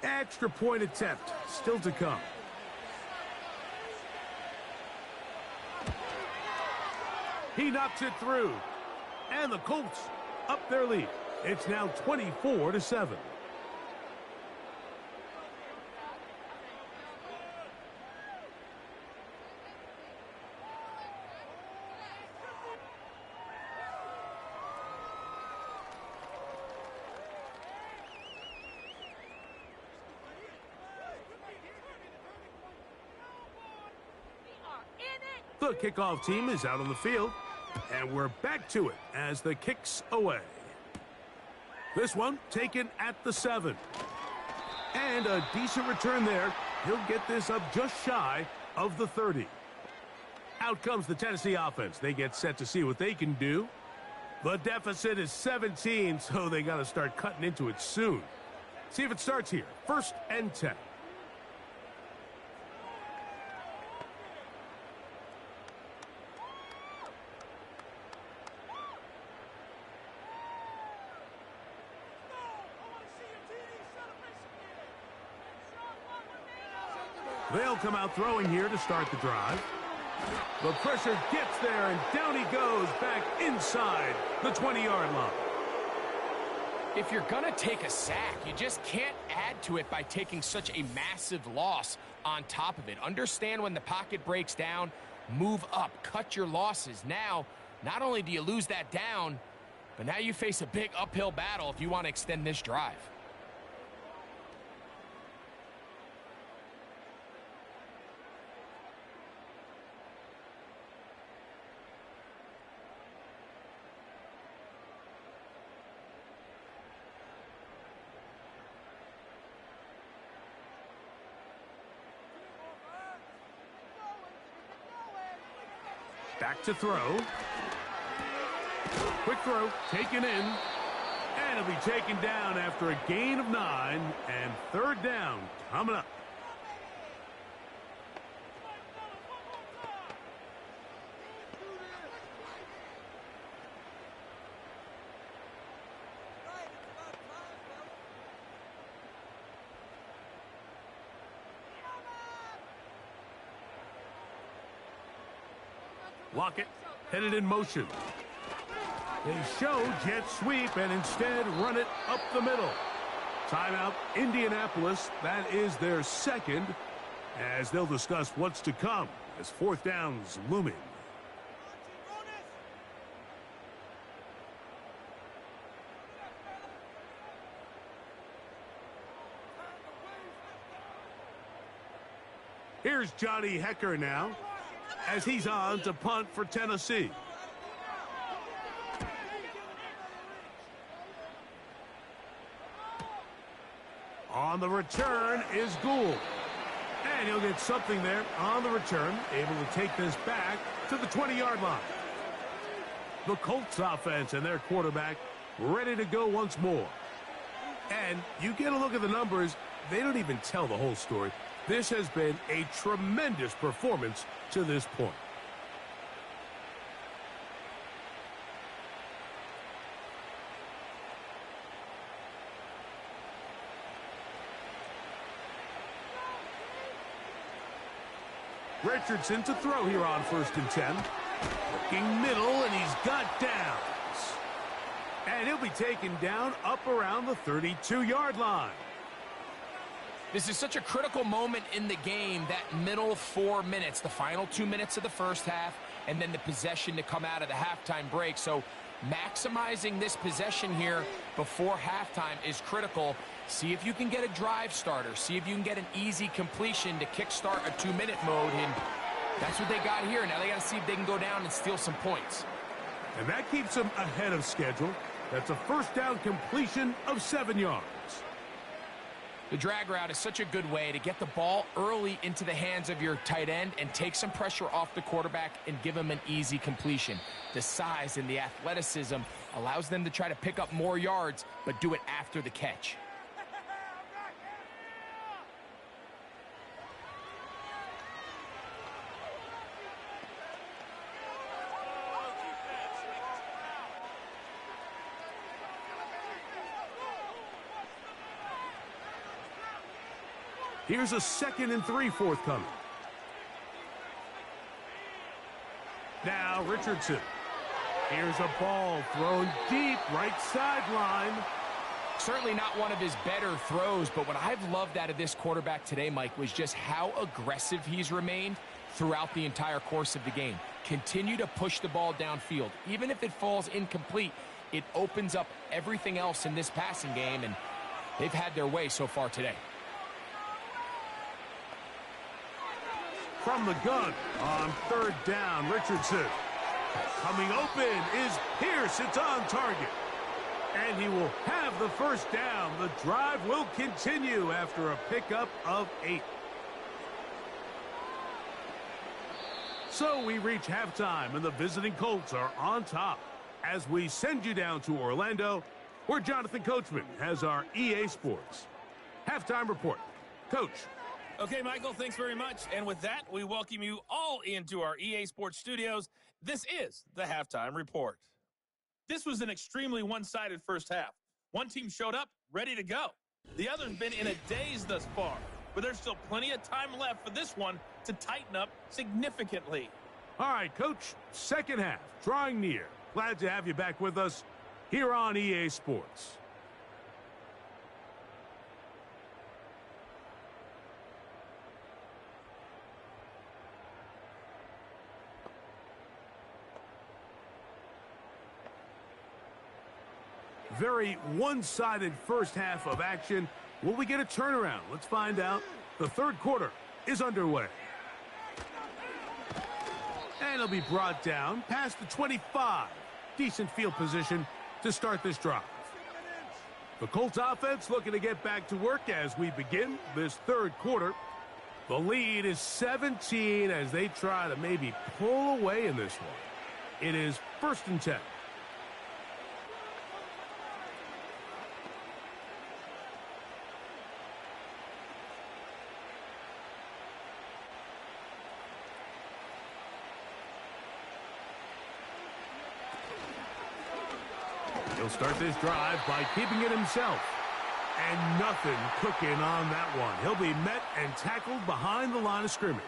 Extra point attempt still to come. He knocks it through. And the Colts up their lead. It's now 24-7. The kickoff team is out on the field. And we're back to it as the kick's away. This one taken at the 7. And a decent return there. He'll get this up just shy of the 30. Out comes the Tennessee offense. They get set to see what they can do. The deficit is 17, so they got to start cutting into it soon. See if it starts here. 1st and 10. They'll come out throwing here to start the drive. The pressure gets there, and down he goes back inside the 20-yard line. If you're going to take a sack, you just can't add to it by taking such a massive loss on top of it. Understand when the pocket breaks down, move up, cut your losses. Now, not only do you lose that down, but now you face a big uphill battle if you want to extend this drive. Back to throw. Quick throw, taken in. And it'll be taken down after a gain of 9. And third down coming up. Lockett headed in motion. They show jet sweep and instead run it up the middle. Timeout, Indianapolis. That is their second, as they'll discuss what's to come as fourth down's looming. Here's Johnny Hecker now, as he's on to punt for Tennessee. On the return is Gould. And he'll get something there on the return, able to take this back to the 20-yard line. The Colts offense and their quarterback ready to go once more. And you get a look at the numbers, they don't even tell the whole story. This has been a tremendous performance to this point. Richardson to throw here on 1st and 10. Looking middle, and he's got downs. And he'll be taken down up around the 32-yard line. This is such a critical moment in the game, that middle 4 minutes, the final 2 minutes of the first half, and then the possession to come out of the halftime break. So maximizing this possession here before halftime is critical. See if you can get a drive starter. See if you can get an easy completion to kickstart a 2-minute mode. And that's what they got here. Now they got to see if they can go down and steal some points. And that keeps them ahead of schedule. That's a first down completion of 7 yards. The drag route is such a good way to get the ball early into the hands of your tight end and take some pressure off the quarterback and give him an easy completion. The size and the athleticism allows them to try to pick up more yards, but do it after the catch. Here's a 2nd and 3 forthcoming. Now Richardson. Here's a ball thrown deep, right sideline. Certainly not one of his better throws, but what I've loved out of this quarterback today, Mike, was just how aggressive he's remained throughout the entire course of the game. Continue to push the ball downfield. Even if it falls incomplete, it opens up everything else in this passing game, and they've had their way so far today. From the gun on 3rd down, Richardson. Coming open is Pierce. It's on target. And he will have the first down. The drive will continue after a pickup of 8. So we reach halftime, and the visiting Colts are on top as we send you down to Orlando, where Jonathan Coachman has our EA Sports halftime report. Coach. Okay, Michael, thanks very much. And with that, we welcome you all into our EA Sports studios. This is the Halftime Report. This was an extremely one-sided first half. One team showed up, ready to go. The other's been in a daze thus far. but there's still plenty of time left for this one to tighten up significantly. All right, Coach, second half, drawing near. Glad to have you back with us here on EA Sports. Very one-sided first half of action. Will we get a turnaround? Let's find out. The third quarter is underway. And it'll be brought down past the 25. Decent field position to start this drive. The Colts offense looking to get back to work as we begin this third quarter. The lead is 17 as they try to maybe pull away in this one. It is 1st and 10. He'll start this drive by keeping it himself. And nothing cooking on that one. He'll be met and tackled behind the line of scrimmage.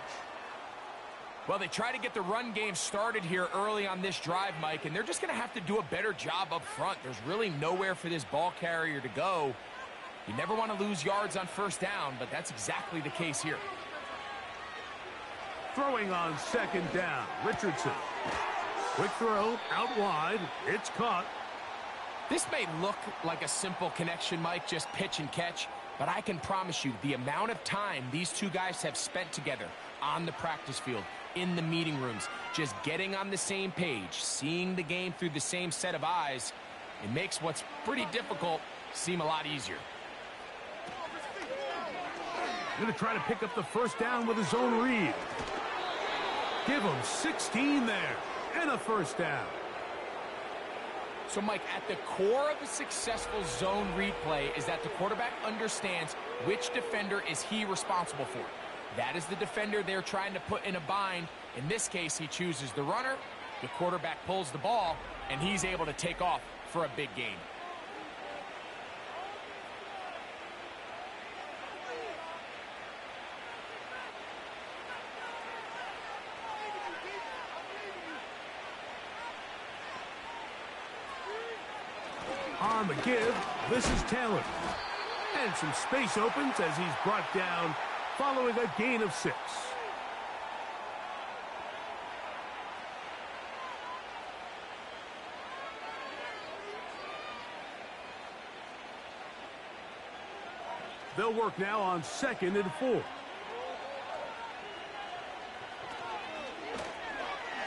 Well, they try to get the run game started here early on this drive, Mike, and they're just going to have to do a better job up front. There's really nowhere for this ball carrier to go. You never want to lose yards on first down, but that's exactly the case here. Throwing on second down, Richardson. Quick throw, out wide. It's caught. This may look like a simple connection, Mike, just pitch and catch, but I can promise you the amount of time these two guys have spent together on the practice field, in the meeting rooms, just getting on the same page, seeing the game through the same set of eyes, it makes what's pretty difficult seem a lot easier. Going to try to pick up the first down with his own read. Give him 16 there and a first down. So, Mike, at the core of a successful zone read play is that the quarterback understands which defender is he responsible for. That is the defender they're trying to put in a bind. In this case, he chooses the runner, the quarterback pulls the ball, and he's able to take off for a big gain. On the give, this is Taylor. And some space opens as he's brought down following a gain of 6. They'll work now on 2nd and 4.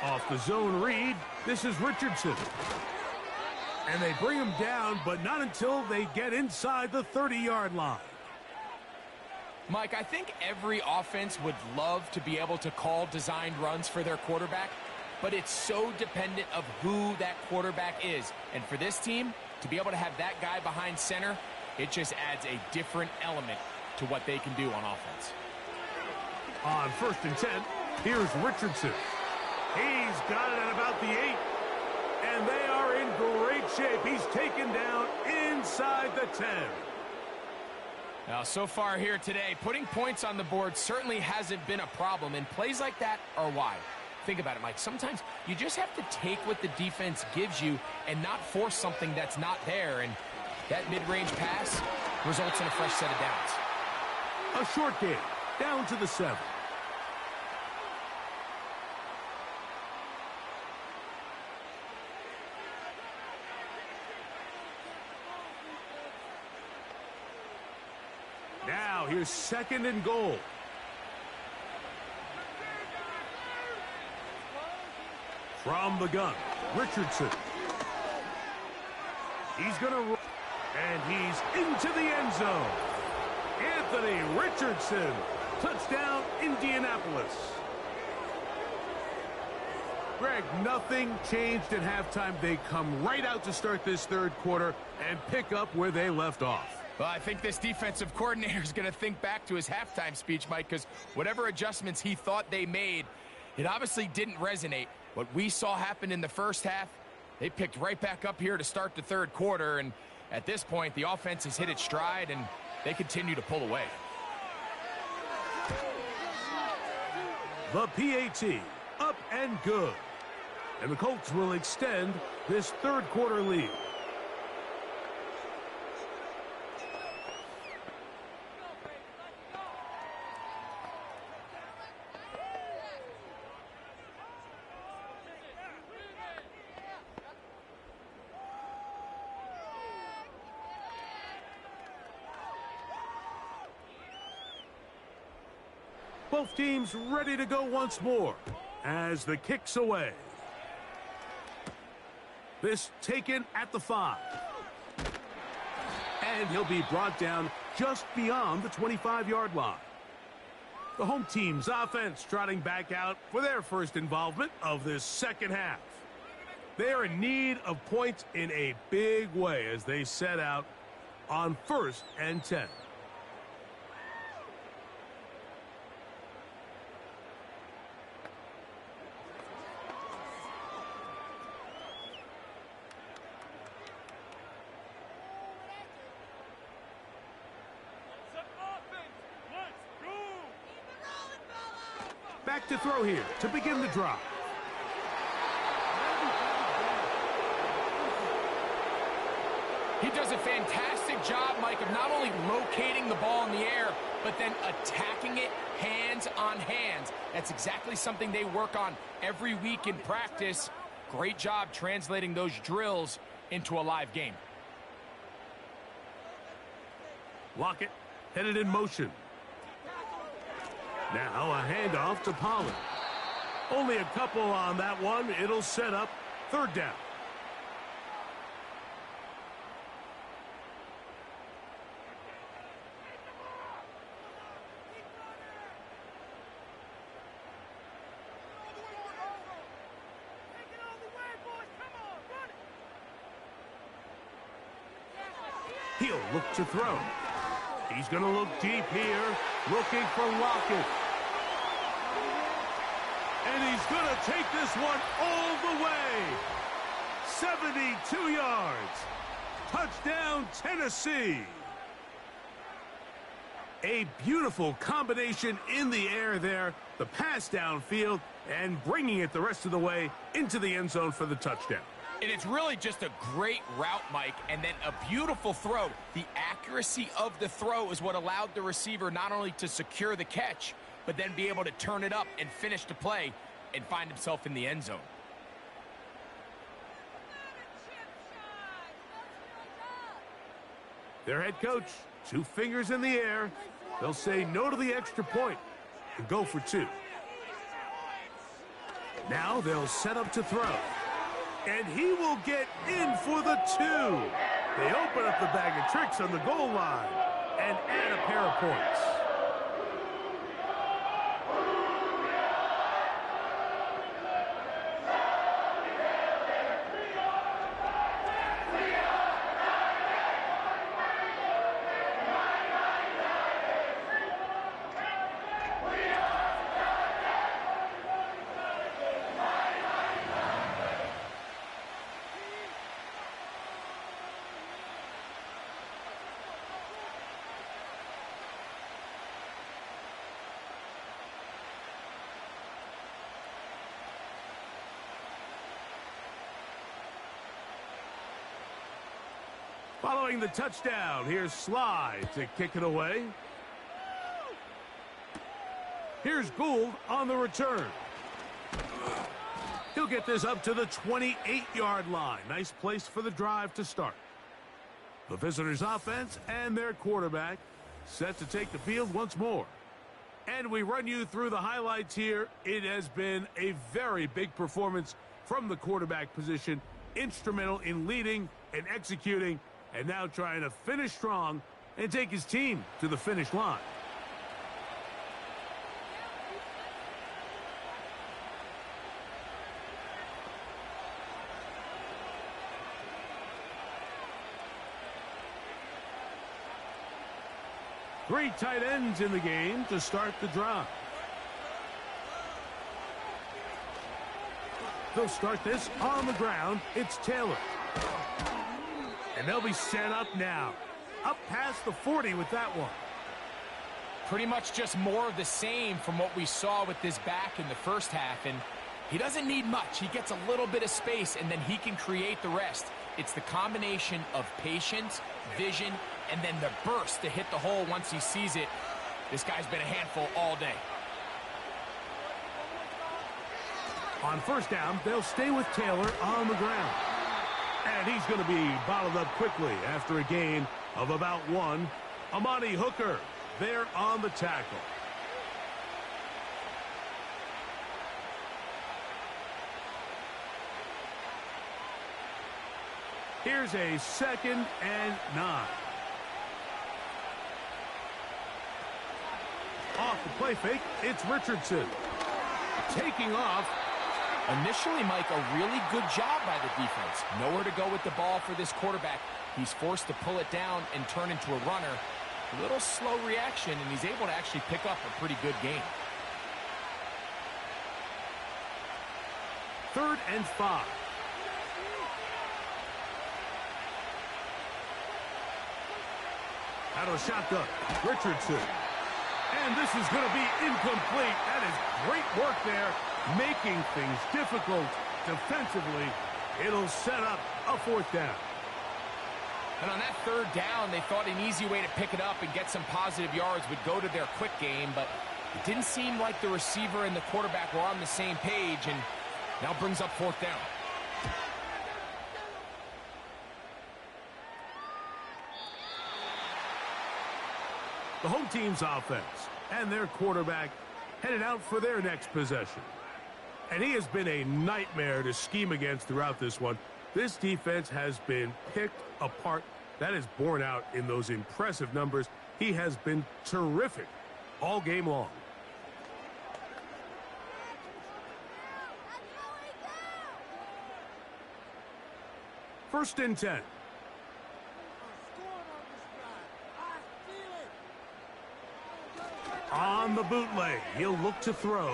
Off the zone read, this is Richardson. And they bring him down, but not until they get inside the 30-yard line. Mike, I think every offense would love to be able to call designed runs for their quarterback, but it's so dependent of who that quarterback is. And for this team, to be able to have that guy behind center, it just adds a different element to what they can do on offense. On 1st and 10, here's Richardson. He's got it at about the 8. And they are in great shape. He's taken down inside the 10. Now, so far here today, putting points on the board certainly hasn't been a problem, and plays like that are why. Think about it, Mike. Sometimes you just have to take what the defense gives you and not force something that's not there, and that mid-range pass results in a fresh set of downs. A short game, down to the 7. Now, here's 2nd and goal. From the gun, Richardson. He's going to run, and he's into the end zone. Anthony Richardson, touchdown, Indianapolis. Greg, nothing changed at halftime. They come right out to start this third quarter and pick up where they left off. Well, I think this defensive coordinator is going to think back to his halftime speech, Mike, because whatever adjustments he thought they made, it obviously didn't resonate. What we saw happen in the first half, they picked right back up here to start the third quarter, and at this point, the offense has hit its stride, and they continue to pull away. The PAT, up and good. And the Colts will extend this third quarter lead. Both teams ready to go once more as the kick's away. This taken at the 5. And he'll be brought down just beyond the 25-yard line. The home team's offense trotting back out for their first involvement of this second half. They are in need of points in a big way as they set out on 1st and 10. Back to throw here to begin the drive. He does a fantastic job, Mike, of not only locating the ball in the air, but then attacking it hands on hands. That's exactly something they work on every week in practice. Great job translating those drills into a live game. Lockett headed in motion. Now a handoff to Pollard. Only a couple on that one. It'll set up 3rd down. He'll look to throw. He's going to look deep here, looking for Lockett. And he's going to take this one all the way. 72 yards. Touchdown, Tennessee. A beautiful combination in the air there. The pass downfield and bringing it the rest of the way into the end zone for the touchdown. And it's really just a great route, Mike, and then a beautiful throw. The accuracy of the throw is what allowed the receiver not only to secure the catch, but then be able to turn it up and finish the play and find himself in the end zone. Their head coach, 2 fingers in the air. They'll say no to the extra point and go for 2. Now they'll set up to throw. And he will get in for the 2. They open up the bag of tricks on the goal line and add a pair of points. Following the touchdown, here's Sly to kick it away. Here's Gould on the return. He'll get this up to the 28-yard line. Nice place for the drive to start. The visitors' offense and their quarterback set to take the field once more. And we run you through the highlights here. It has been a very big performance from the quarterback position. Instrumental in leading and executing, and now trying to finish strong and take his team to the finish line. Three tight ends in the game to start the drive. They'll start this on the ground. It's Taylor. And they'll be set up now. Up past the 40 with that one. pretty much just more of the same from what we saw with this back in the first half, and he doesn't need much. He gets a little bit of space, and then he can create the rest. It's the combination of patience, vision, and then the burst to hit the hole once he sees it. This guy's been a handful all day. On first down, they'll stay with Taylor on the ground. And he's going to be bottled up quickly after a gain of about 1. Amani Hooker there on the tackle. Here's a 2nd and 9. Off the play fake, it's Richardson. Taking off. Initially, Mike, a really good job by the defense. Nowhere to go with the ball for this quarterback. He's forced to pull it down and turn into a runner. A little slow reaction, and he's able to actually pick up a pretty good game. 3rd and 5. Out of a shotgun, Richardson. And this is going to be incomplete. That is great work there, making things difficult defensively. It'll set up a 4th down. And on that 3rd down, they thought an easy way to pick it up and get some positive yards would go to their quick game, but it didn't seem like the receiver and the quarterback were on the same page, and now brings up 4th down. The home team's offense and their quarterback headed out for their next possession. And he has been a nightmare to scheme against throughout this one. This defense has been picked apart. That is borne out in those impressive numbers. He has been terrific all game long. First and 10. On the bootleg, he'll look to throw.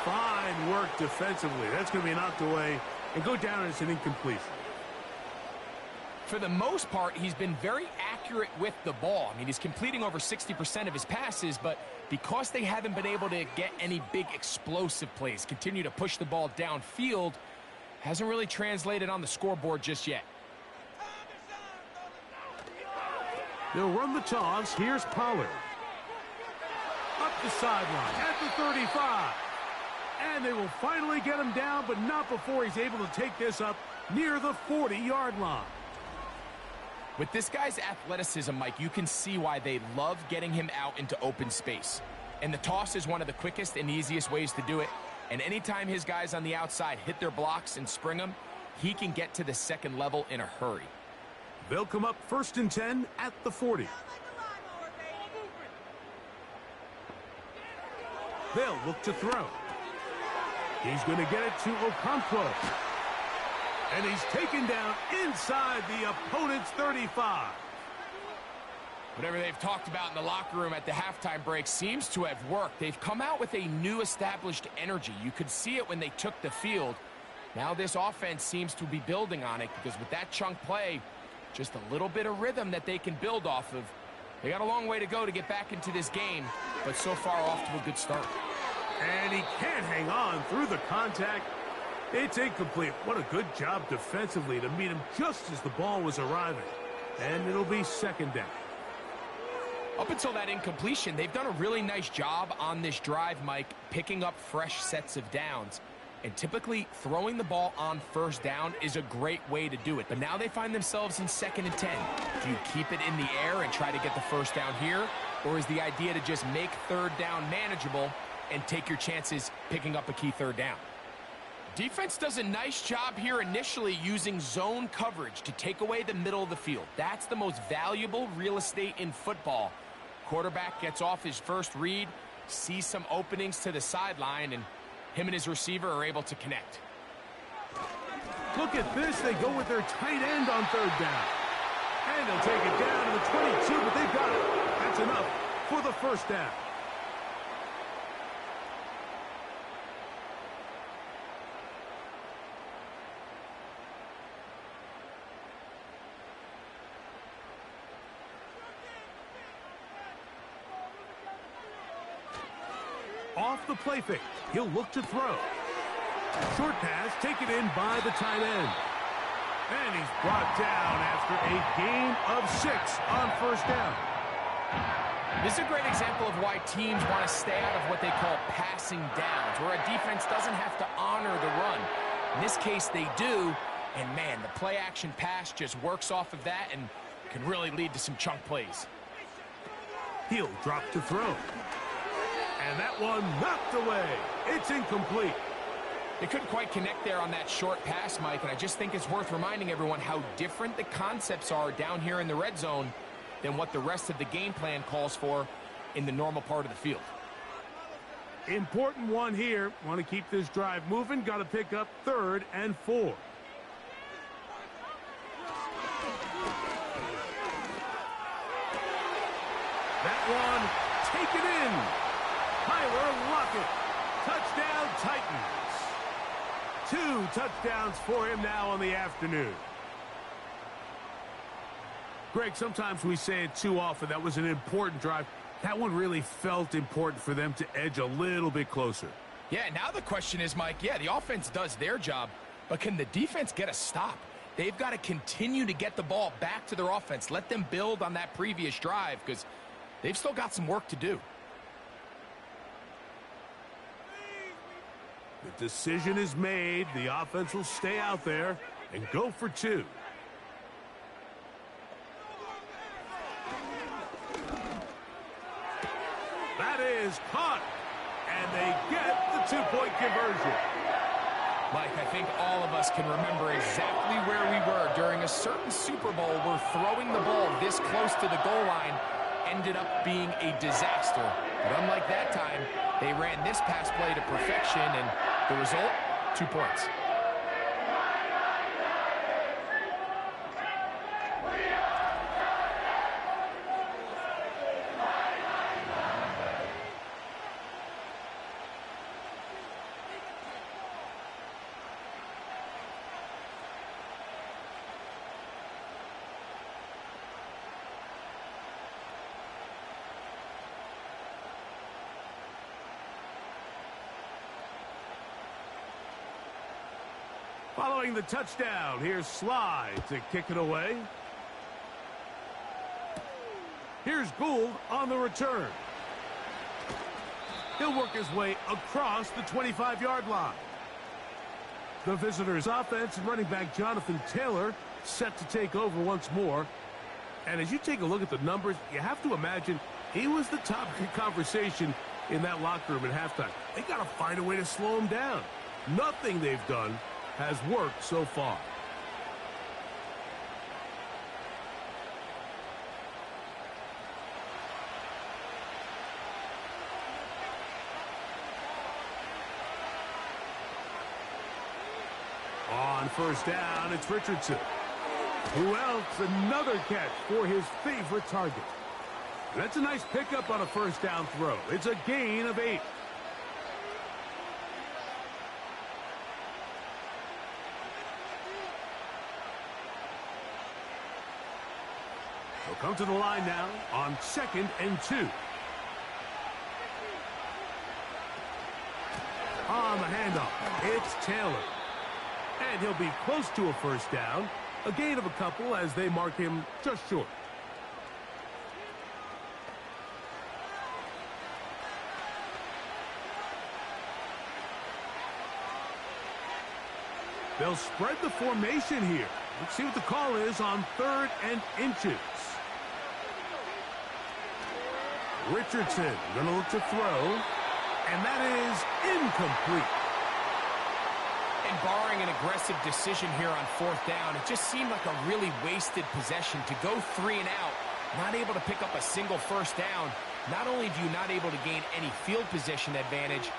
Fine work defensively. That's going to be knocked away and go down as an incompletion. For the most part, he's been very accurate with the ball. I mean, he's completing over 60% of his passes, but because they haven't been able to get any big explosive plays, continue to push the ball downfield, hasn't really translated on the scoreboard just yet. They'll run the toss. Here's Pollard. Up the sideline at the 35. And they will finally get him down, but not before he's able to take this up near the 40-yard line. With this guy's athleticism, Mike, you can see why they love getting him out into open space. And the toss is one of the quickest and easiest ways to do it. And anytime his guys on the outside hit their blocks and spring them, he can get to the second level in a hurry. They'll come up 1st and 10 at the 40. They'll look to throw. He's going to get it to Okonkwo. And he's taken down inside the opponent's 35. Whatever they've talked about in the locker room at the halftime break seems to have worked. They've come out with a new established energy. You could see it when they took the field. Now this offense seems to be building on it because with that chunk play, just a little bit of rhythm that they can build off of. They got a long way to go to get back into this game, but so far off to a good start. And he can't hang on through the contact. It's incomplete. What a good job defensively to meet him just as the ball was arriving. And it'll be 2nd down. Up until that incompletion, they've done a really nice job on this drive, Mike, picking up fresh sets of downs. And typically, throwing the ball on 1st down is a great way to do it. But now they find themselves in 2nd and 10. Do you keep it in the air and try to get the 1st down here? Or is the idea to just make 3rd down manageable and take your chances picking up a key 3rd down? Defense does a nice job here initially using zone coverage to take away the middle of the field. That's the most valuable real estate in football. Quarterback gets off his first read, sees some openings to the sideline, and him and his receiver are able to connect. Look at this. They go with their tight end on 3rd down. And they'll take it down to the 22, but they've got it. That's enough for the 1st down. off the play fake. He'll look to throw. Short pass taken in by the tight end. And he's brought down after a gain of 6 on first down. This is a great example of why teams want to stay out of what they call passing downs, where a defense doesn't have to honor the run. In this case, they do, and man, the play-action pass just works off of that and can really lead to some chunk plays. He'll drop to throw. And that one knocked away. It's incomplete. They couldn't quite connect there on that short pass, Mike, and I just think it's worth reminding everyone how different the concepts are down here in the red zone than what the rest of the game plan calls for in the normal part of the field. Important one here. Want to keep this drive moving. Got to pick up 3rd and 4. That one taken in. Tyler Lockett. Touchdown Titans. 2 touchdowns for him now on the afternoon. Greg, sometimes we say it too often. That was an important drive. That one really felt important for them to edge a little bit closer. Yeah, now the question is, Mike, yeah, the offense does their job, but can the defense get a stop? They've got to continue to get the ball back to their offense. Let them build on that previous drive because they've still got some work to do. The decision is made. The offense will stay out there and go for 2. That is caught, and they get the 2-point conversion. Mike, I think all of us can remember exactly where we were during a certain Super Bowl where throwing the ball this close to the goal line ended up being a disaster. But unlike that time, they ran this pass play to perfection, and the result, 2 points. Following the touchdown, here's Sly to kick it away. Here's Gould on the return. He'll work his way across the 25-yard line. The visitors' offense and running back Jonathan Taylor set to take over once more. And as you take a look at the numbers, you have to imagine he was the top conversation in that locker room at halftime. They got to find a way to slow him down. Nothing they've done has worked so far. On first down, it's Richardson. Who else? Another catch for his favorite target. That's a nice pickup on a first down throw. It's a gain of 8. They'll come to the line now on 2nd and 2. On the handoff, it's Taylor. And he'll be close to a first down. A gain of a couple as they mark him just short. They'll spread the formation here. Let's see what the call is on 3rd and inches. Richardson going to look to throw, and that is incomplete. And barring an aggressive decision here on 4th down, it just seemed like a really wasted possession to go 3 and out, not able to pick up a single first down. Not only do you not able to gain any field position advantage,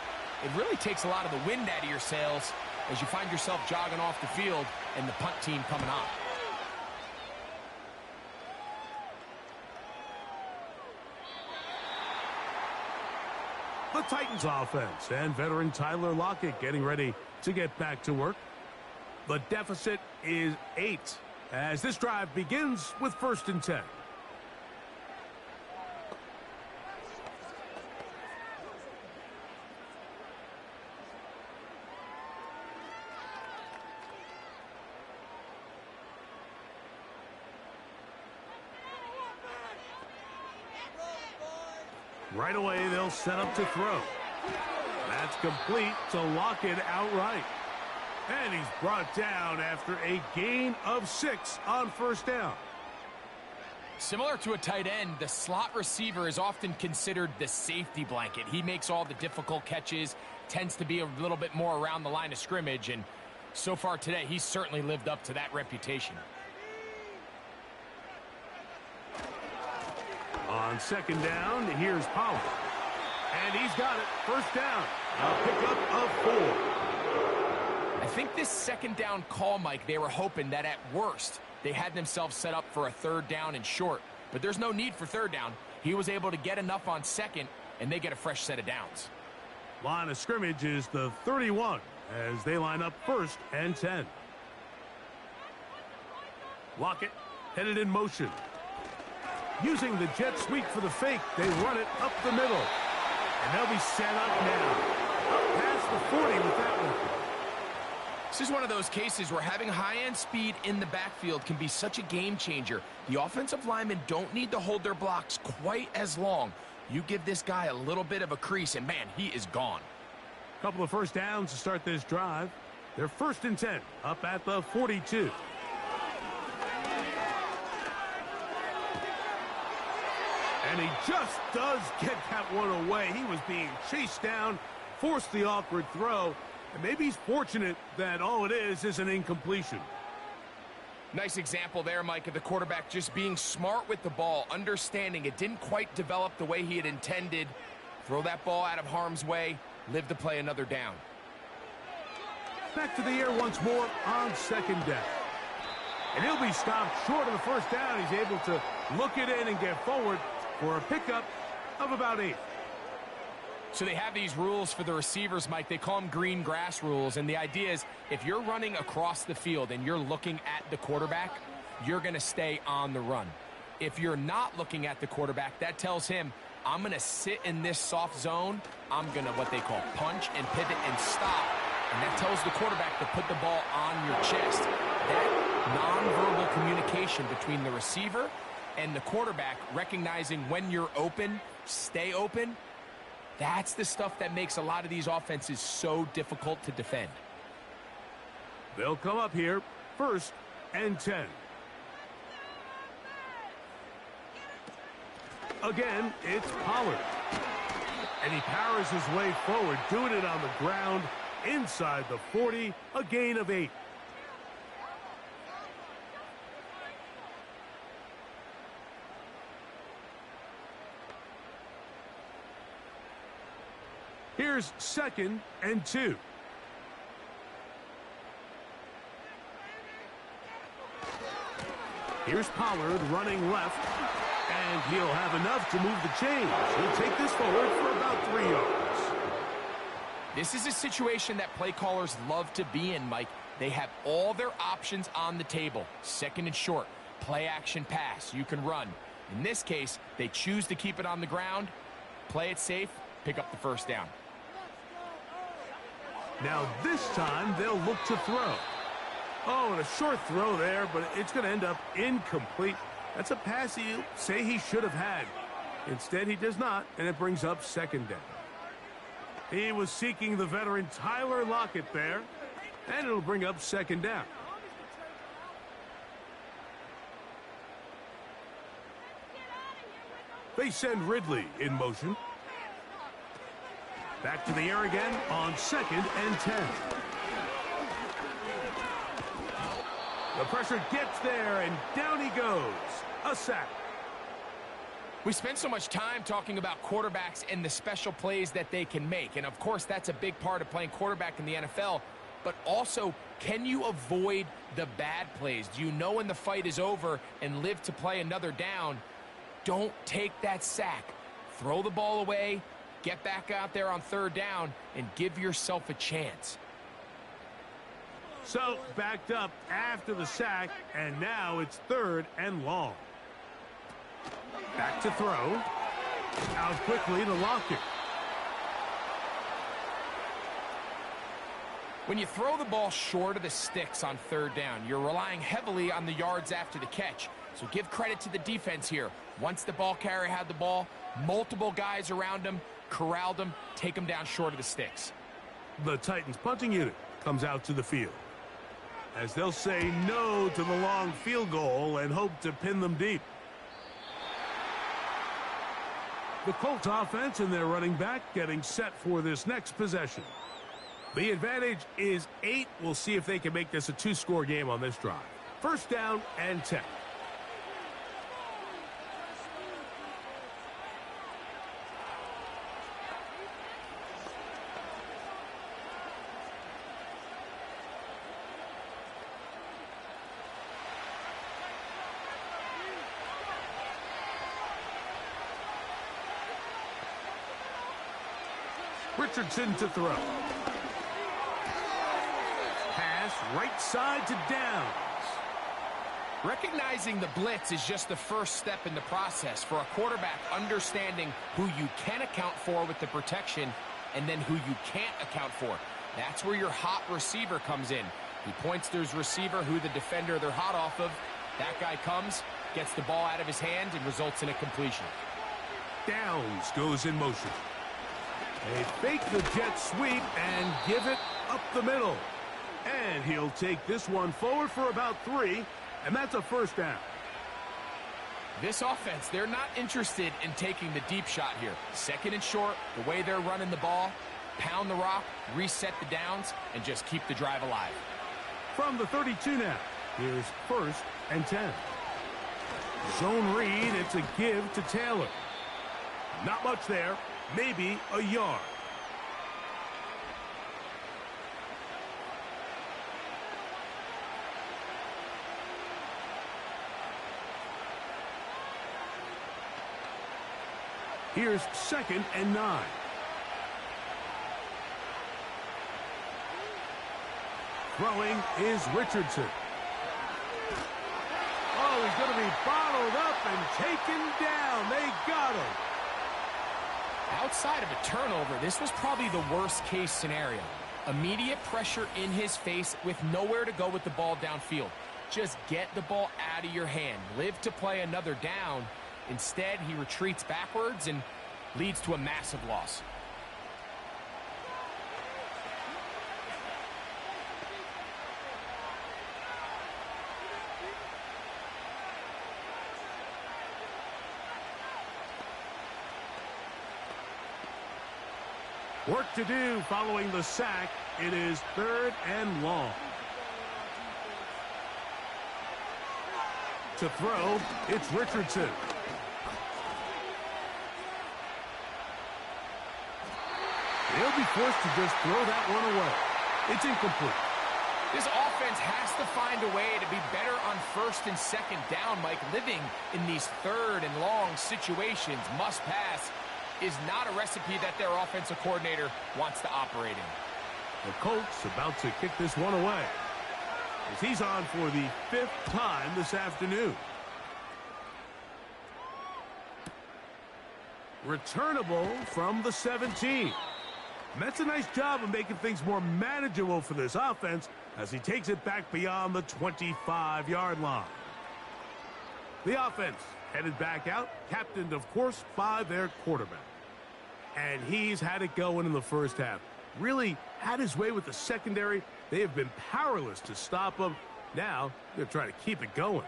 it really takes a lot of the wind out of your sails as you find yourself jogging off the field and the punt team coming on. The Titans offense and veteran Tyler Lockett getting ready to get back to work. The deficit is 8 as this drive begins with 1st and 10. Right away, they'll set up to throw. That's complete to Lockett outright. And he's brought down after a gain of 6 on first down. Similar to a tight end, the slot receiver is often considered the safety blanket. He makes all the difficult catches, tends to be a little bit more around the line of scrimmage, and so far today, he's certainly lived up to that reputation. On second down, here's Pollard. And he's got it. First down. A pickup of 4. I think this second down call, Mike, they were hoping that at worst, they had themselves set up for a third down and short. But there's no need for third down. He was able to get enough on second, and they get a fresh set of downs. Line of scrimmage is the 31 as they line up 1st and 10. Lockett headed in motion. Using the jet sweep for the fake, they run it up the middle. And they'll be set up now. Up past the 40 with that one. This is one of those cases where having high-end speed in the backfield can be such a game changer. The offensive linemen don't need to hold their blocks quite as long. You give this guy a little bit of a crease, and man, he is gone. Couple of first downs to start this drive. They're 1st and 10, up at the 42. And he just does get that one away. He was being chased down, forced the awkward throw, and maybe he's fortunate that all it is an incompletion. Nice example there, Mike, of the quarterback just being smart with the ball, understanding it didn't quite develop the way he had intended. Throw that ball out of harm's way, live to play another down. Back to the air once more on second down. And he'll be stopped short of the first down. He's able to look it in and get forward for a pickup of about 8. So they have these rules for the receivers, Mike. They call them green grass rules. And the idea is if you're running across the field and you're looking at the quarterback, you're going to stay on the run. If you're not looking at the quarterback, that tells him, I'm going to sit in this soft zone. I'm going to what they call punch and pivot and stop. And that tells the quarterback to put the ball on your chest. That nonverbal communication between the receiver and the quarterback, recognizing when you're open, stay open, that's the stuff that makes a lot of these offenses so difficult to defend. They'll come up here 1st and 10. Again, it's Pollard. And he powers his way forward, doing it on the ground inside the 40, a gain of 8. Here's 2nd and 2. Here's Pollard running left, and he'll have enough to move the chains. He'll take this forward for about 3 yards. This is a situation that play callers love to be in, Mike. They have all their options on the table. 2nd and short, play action pass, you can run. In this case, they choose to keep it on the ground, play it safe, pick up the first down. Now this time they'll look to throw. Oh, and a short throw there, but it's going to end up incomplete. That's a pass he'll say he should have had. Instead, he does not, and it brings up 2nd down. He was seeking the veteran Tyler Lockett there, and it'll bring up 2nd down. They send Ridley in motion. Back to the air again on 2nd and 10. The pressure gets there, and down he goes. A sack. We spend so much time talking about quarterbacks and the special plays that they can make. And, of course, that's a big part of playing quarterback in the NFL. But also, can you avoid the bad plays? Do you know when the fight is over and live to play another down? Don't take that sack. Throw the ball away, get back out there on 3rd down, and give yourself a chance. So, backed up after the sack, and now it's 3rd and long. Back to throw. Out quickly to Lockett. When you throw the ball short of the sticks on third down, you're relying heavily on the yards after the catch. So give credit to the defense here. Once the ball carrier had the ball, multiple guys around him, corralled him, take him down short of the sticks. The Titans punting unit comes out to the field, as they'll say no to the long field goal and hope to pin them deep. The Colts offense and their running back getting set for this next possession. The advantage is 8. We'll see if they can make this a 2-score game on this drive. First down and 10. Richardson to throw. Pass right side to Downs. Recognizing the blitz is just the first step in the process for a quarterback, understanding who you can account for with the protection and then who you can't account for. That's where your hot receiver comes in. He points to his receiver, who the defender they're hot off of. That guy comes, gets the ball out of his hand, and results in a completion. Downs goes in motion. They fake the jet sweep and give it up the middle. And he'll take this one forward for about 3, and that's a first down. This offense, they're not interested in taking the deep shot here. Second and short, the way they're running the ball, pound the rock, reset the downs, and just keep the drive alive. From the 32 now, here's first and 10. Zone read, it's a give to Taylor. Not much there. Maybe a yard. Here's second and 9. Throwing is Richardson. Oh, he's going to be bottled up and taken down. They got him. Outside of a turnover, this was probably the worst-case scenario. Immediate pressure in his face with nowhere to go with the ball downfield. Just get the ball out of your hand. Live to play another down. Instead, he retreats backwards and leads to a massive loss. Work to do following the sack. It is third and long. To throw, it's Richardson. They'll be forced to just throw that one away. It's incomplete. This offense has to find a way to be better on first and second down, Mike. Living in these third and long situations, must pass, is not a recipe that their offensive coordinator wants to operate in. The Colts about to kick this one away, as he's on for the 5th time this afternoon. Returnable from the 17. And that's a nice job of making things more manageable for this offense as he takes it back beyond the 25-yard line. The offense headed back out, captained, of course, by their quarterback. And he's had it going in the first half. Really had his way with the secondary. They have been powerless to stop him. Now they're trying to keep it going.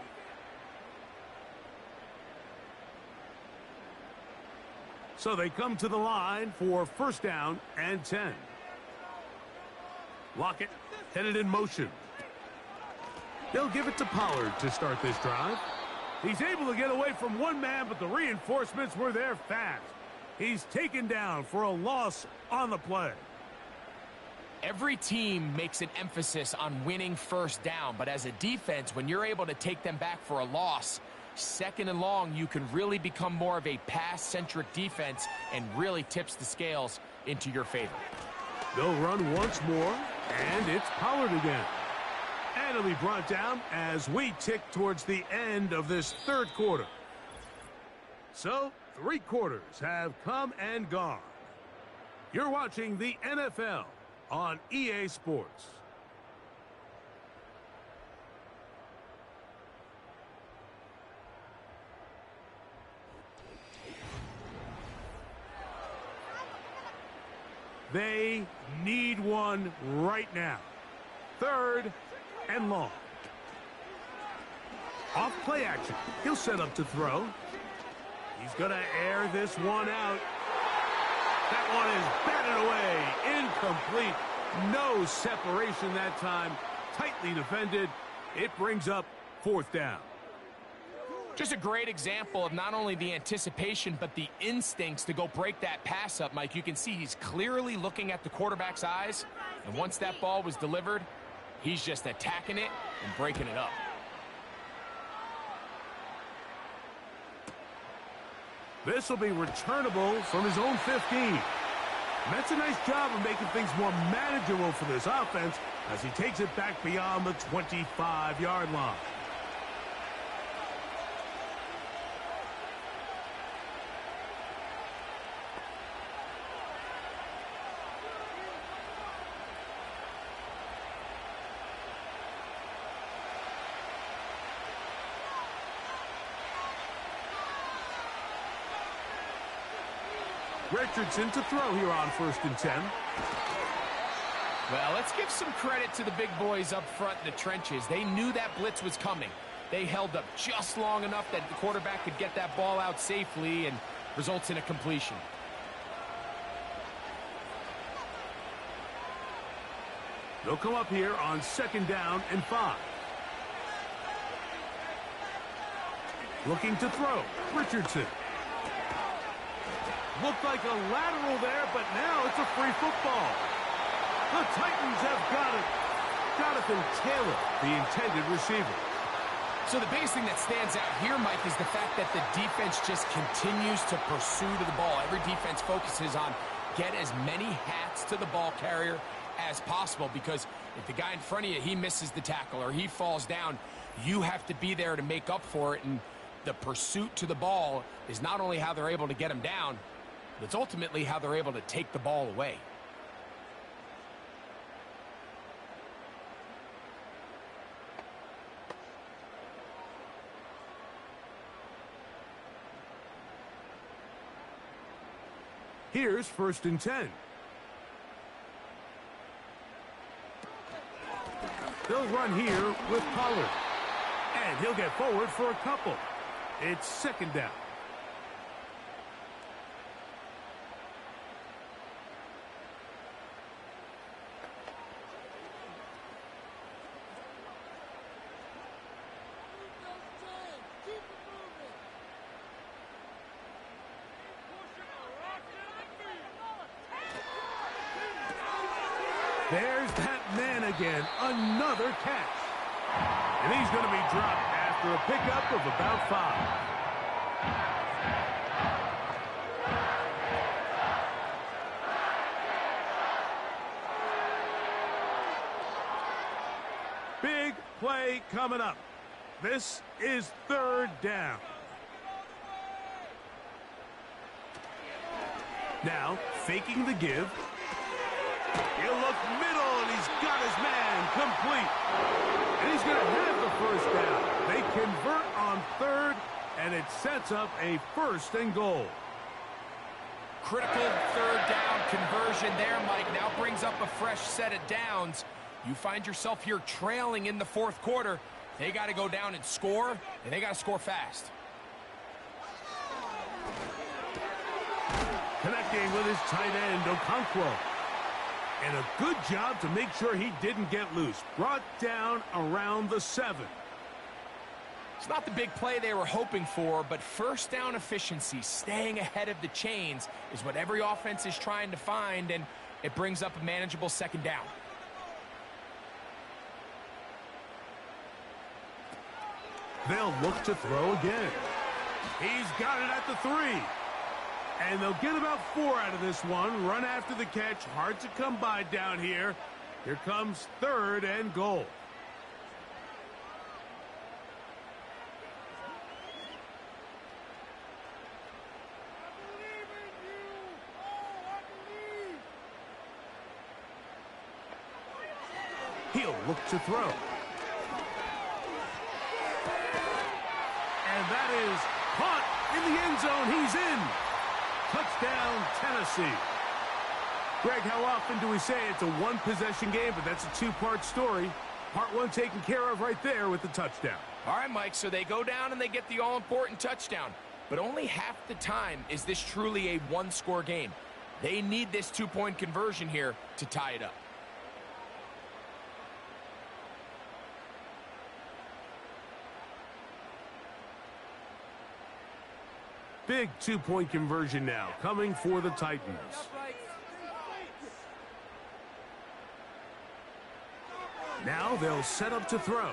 So they come to the line for first down and 10. Lockett headed in motion. They'll give it to Pollard to start this drive. He's able to get away from one man, but the reinforcements were there fast. He's taken down for a loss on the play. Every team makes an emphasis on winning first down, but as a defense, when you're able to take them back for a loss, second and long, you can really become more of a pass-centric defense and really tips the scales into your favor. They'll run once more, and it's Pollard again. And it'll be brought down as we tick towards the end of this third quarter. So, 3 quarters have come and gone. You're watching the NFL on EA Sports. They need one right now. 3rd and long. Off play action. He'll set up to throw. He's going to air this one out. That one is batted away. Incomplete. No separation that time. Tightly defended. It brings up 4th down. Just a great example of not only the anticipation, but the instincts to go break that pass up, Mike. You can see he's clearly looking at the quarterback's eyes, and once that ball was delivered, he's just attacking it and breaking it up. This will be returnable from his own 15. And that's a nice job of making things more manageable for this offense as he takes it back beyond the 25-yard line. Richardson to throw here on 1st and 10. Well, let's give some credit to the big boys up front in the trenches. They knew that blitz was coming. They held up just long enough that the quarterback could get that ball out safely and results in a completion. They'll come up here on 2nd down and 5. Looking to throw. Richardson. Looked like a lateral there, but now it's a free football. The Titans have got it. Jonathan Taylor, the intended receiver. So the biggest thing that stands out here, Mike, is the fact that the defense just continues to pursue to the ball. Every defense focuses on get as many hats to the ball carrier as possible, because if the guy in front of you, he misses the tackle or he falls down, you have to be there to make up for it. And the pursuit to the ball is not only how they're able to get him down, but it's ultimately how they're able to take the ball away. Here's 1st and 10. They'll run here with Pollard. And he'll get forward for a couple. It's 2nd down. There's that man again, another catch. And he's going to be dropped after a pickup of about 5. Big play coming up. This is 3rd down. Now, faking the give. He'll look middle, and he's got his man complete. And he's going to have the 1st down. They convert on 3rd, and it sets up a 1st and goal. Critical 3rd down conversion there, Mike. Now brings up a fresh set of downs. You find yourself here trailing in the 4th quarter. They got to go down and score, and they got to score fast. Connecting with his tight end, Okonkwo. And a good job to make sure he didn't get loose. Brought down around the 7. It's not the big play they were hoping for, but 1st down efficiency, staying ahead of the chains, is what every offense is trying to find, and it brings up a manageable 2nd down. They'll look to throw again. He's got it at the 3. And they'll get about 4 out of this one. Run after the catch. Hard to come by down here. Here comes 3rd and goal. look to throw. And that is caught in the end zone. He's in. Touchdown, Tennessee. Greg, how often do we say it's a one-possession game, but that's a two-part story? Part one taken care of right there with the touchdown. All right, Mike, so they go down and they get the all-important touchdown. But only half the time is this truly a one-score game. They need this two-point conversion here to tie it up. Big two-point conversion now coming for the Titans. Now they'll set up to throw.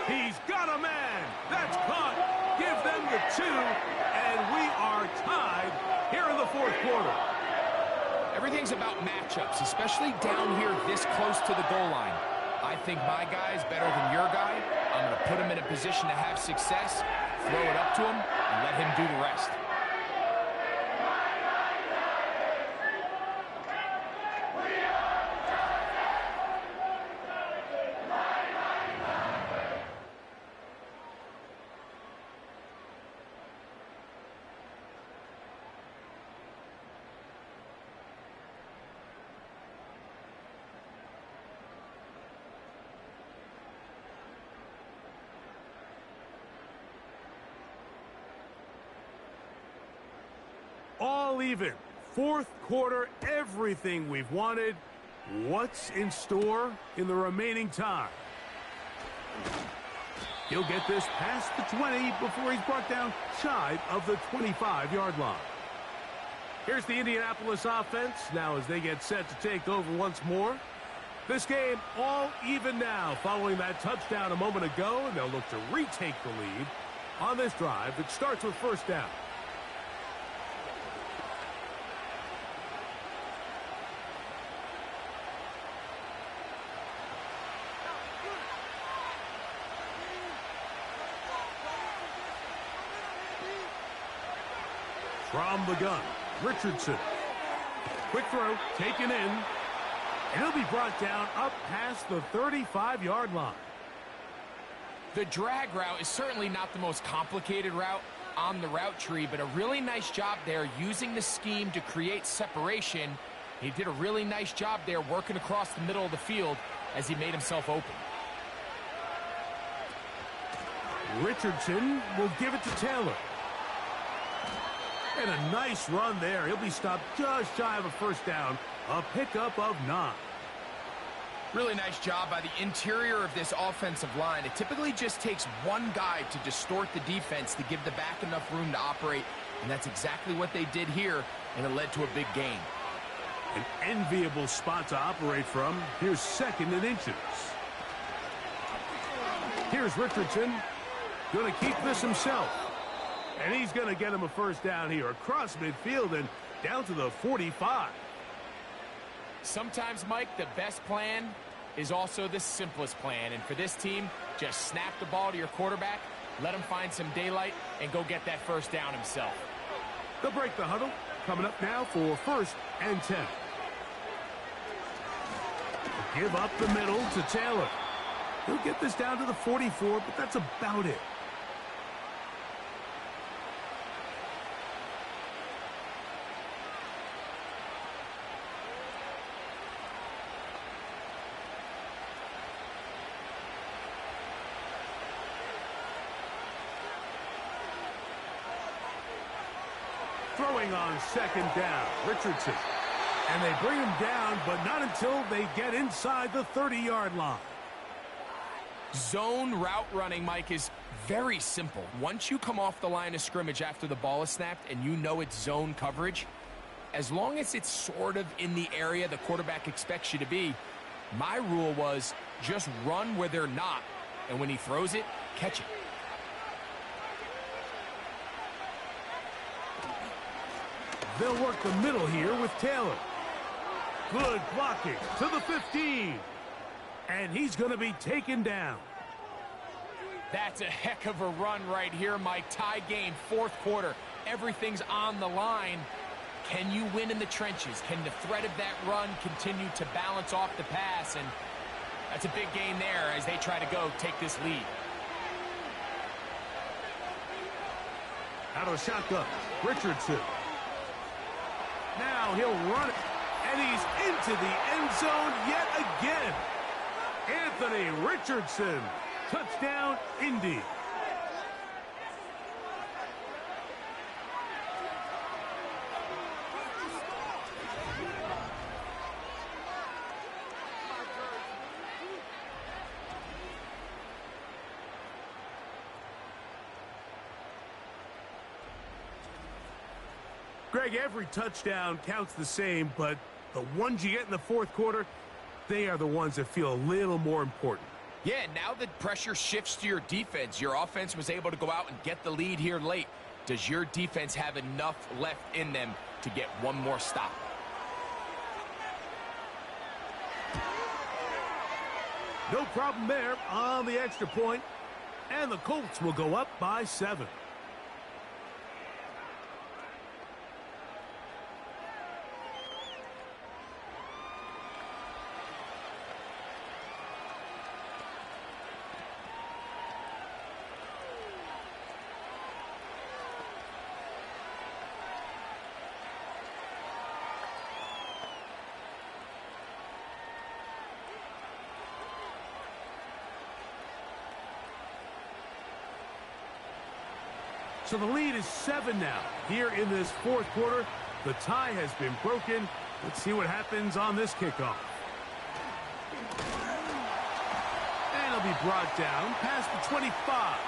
He's got a man. That's caught. Give them the 2, and we are tied here in the fourth quarter. Everything's about matchups, especially down here this close to the goal line. I think my guy's better than your guy. I'm going to put him in a position to have success, throw it up to him, and let him do the rest. All even. Fourth quarter, everything we've wanted. What's in store in the remaining time? He'll get this past the 20 before he's brought down shy of the 25-yard line. Here's the Indianapolis offense now as they get set to take over once more. This game all even now following that touchdown a moment ago, and they'll look to retake the lead on this drive that starts with first down. From the gun, Richardson. Quick throw, taken in, and he'll be brought down up past the 35-yard line. The drag route is certainly not the most complicated route on the route tree, but a really nice job there using the scheme to create separation. He did a really nice job there working across the middle of the field as he made himself open. Richardson will give it to Taylor. And a nice run there. He'll be stopped just shy of a first down. A pickup of 9. Really nice job by the interior of this offensive line. It typically just takes one guy to distort the defense to give the back enough room to operate, and that's exactly what they did here, and it led to a big gain. An enviable spot to operate from. Here's second and inches. Here's Richardson. Going to keep this himself. And he's going to get him a first down here across midfield and down to the 45. Sometimes, Mike, the best plan is also the simplest plan. And for this team, just snap the ball to your quarterback, let him find some daylight, and go get that first down himself. They'll break the huddle. Coming up now for first and 10. Give up the middle to Taylor. He'll get this down to the 44, but that's about it. Throwing on second down, Richardson. And they bring him down, but not until they get inside the 30-yard line. Zone route running, Mike, is very simple. Once you come off the line of scrimmage after the ball is snapped and you know it's zone coverage, as long as it's sort of in the area the quarterback expects you to be, my rule was just run where they're not, and when he throws it, catch it. They'll work the middle here with Taylor. Good blocking to the 15. And he's going to be taken down. That's a heck of a run right here, Mike. Tie game, fourth quarter. Everything's on the line. Can you win in the trenches? Can the threat of that run continue to balance off the pass? And That's a big gain there as they try to go take this lead. Out of the shotgun, Richardson. Now he'll run it, and he's into the end zone yet again. Anthony Richardson, touchdown, Indy. Greg, every touchdown counts the same, but the ones you get in the fourth quarter, they are the ones that feel a little more important. Yeah, now the pressure shifts to your defense. Your offense was able to go out and get the lead here late. Does your defense have enough left in them to get one more stop? No problem there on the extra point, and the Colts will go up by 7. So the lead is 7 now. Here in this fourth quarter, the tie has been broken. Let's see what happens on this kickoff. And it'll be brought down past the 25.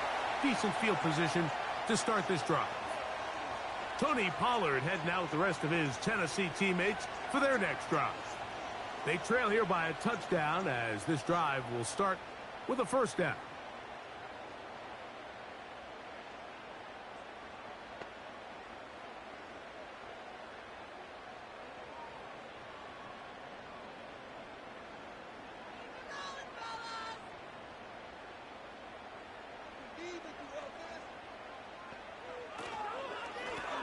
Decent field position to start this drive. Tony Pollard heading out with the rest of his Tennessee teammates for their next drive. They trail here by a touchdown as this drive will start with a first down.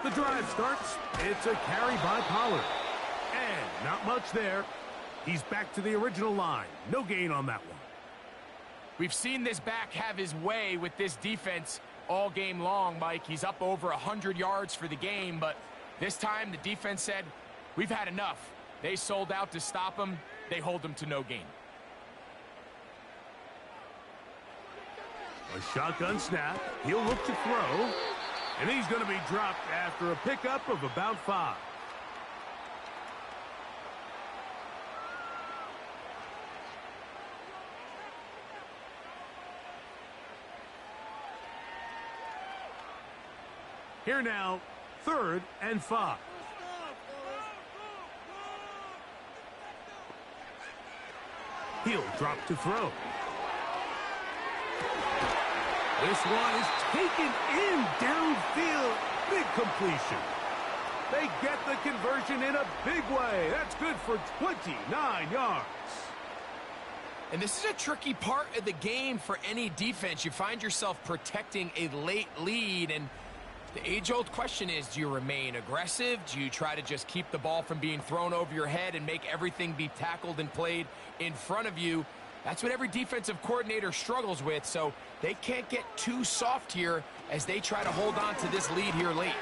The drive starts. It's a carry by Pollard. And not much there. He's back to the original line. No gain on that one. We've seen this back have his way with this defense all game long, Mike. He's up over 100 yards for the game, but this time the defense said, we've had enough. They sold out to stop him. They hold him to no gain. A shotgun snap. He'll look to throw. And he's going to be dropped after a pickup of about 5. Here now, 3rd and 5. He'll drop to throw. This one is taken in downfield. Big completion. They get the conversion in a big way. That's good for 29 yards. And this is a tricky part of the game for any defense. You find yourself protecting a late lead, and the age-old question is, do you remain aggressive? Do you try to just keep the ball from being thrown over your head and make everything be tackled and played in front of you? That's what every defensive coordinator struggles with, so they can't get too soft here as they try to hold on to this lead here late.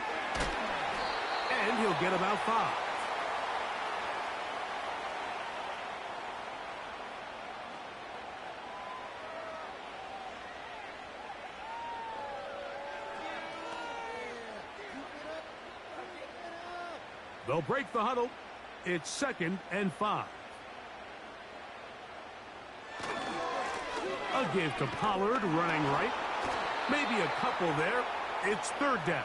And he'll get about 5. They'll break the huddle. It's 2nd and 5. A give to Pollard, running right. Maybe a couple there. It's 3rd down.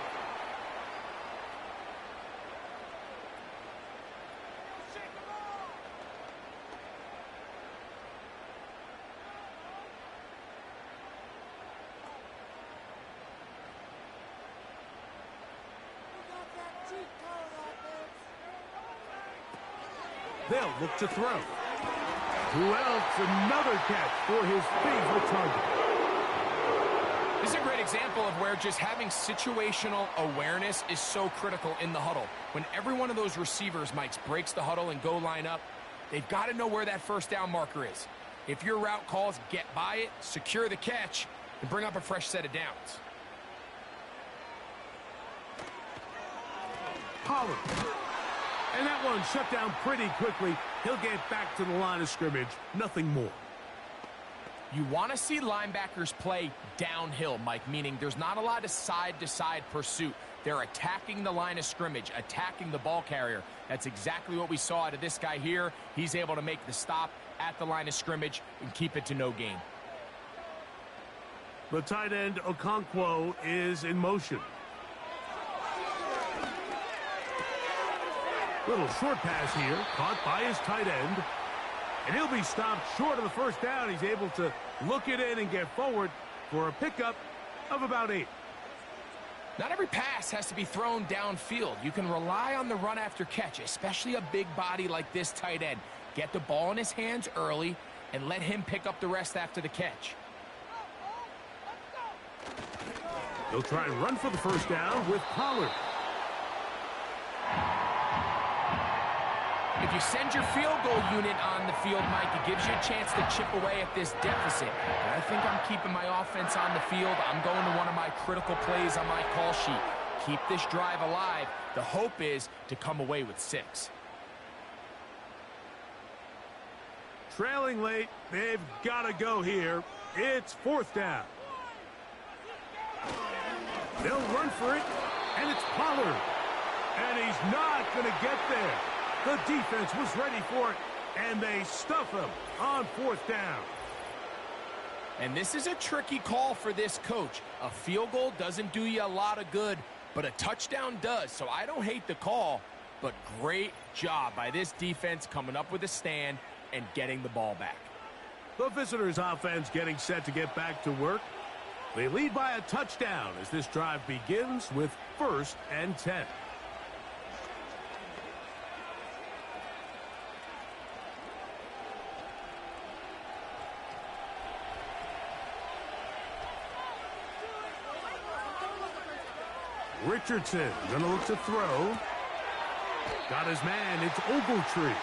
They'll look to throw. Who else? Another catch for his favorite target. This is a great example of where just having situational awareness is so critical in the huddle. When every one of those receivers, Mike, breaks the huddle and go line up, they've got to know where that first down marker is. If your route calls, get by it, secure the catch, and bring up a fresh set of downs. Pollard. And that one shut down pretty quickly. He'll get back to the line of scrimmage. Nothing more. You want to see linebackers play downhill, Mike, meaning there's not a lot of side-to-side pursuit. They're attacking the line of scrimmage, attacking the ball carrier. That's exactly what we saw out of this guy here. He's able to make the stop at the line of scrimmage and keep it to no gain. The tight end, Okonkwo, is in motion. Little short pass here, caught by his tight end. And he'll be stopped short of the first down. He's able to look it in and get forward for a pickup of about 8. Not every pass has to be thrown downfield. You can rely on the run after catch, especially a big body like this tight end. Get the ball in his hands early and let him pick up the rest after the catch. They'll try and run for the first down with Pollard. If you send your field goal unit on the field, Mike, it gives you a chance to chip away at this deficit. But I think I'm keeping my offense on the field. I'm going to one of my critical plays on my call sheet. Keep this drive alive. The hope is to come away with 6. Trailing late, they've got to go here. It's 4th down. They'll run for it, and it's Pollard. And he's not going to get there. The defense was ready for it, and they stuff him on 4th down. And this is a tricky call for this coach. A field goal doesn't do you a lot of good, but a touchdown does. So I don't hate the call, but great job by this defense coming up with a stand and getting the ball back. The visitors' offense getting set to get back to work. They lead by a touchdown as this drive begins with 1st and 10. Richardson going to look to throw. Got his man. It's Ogletree.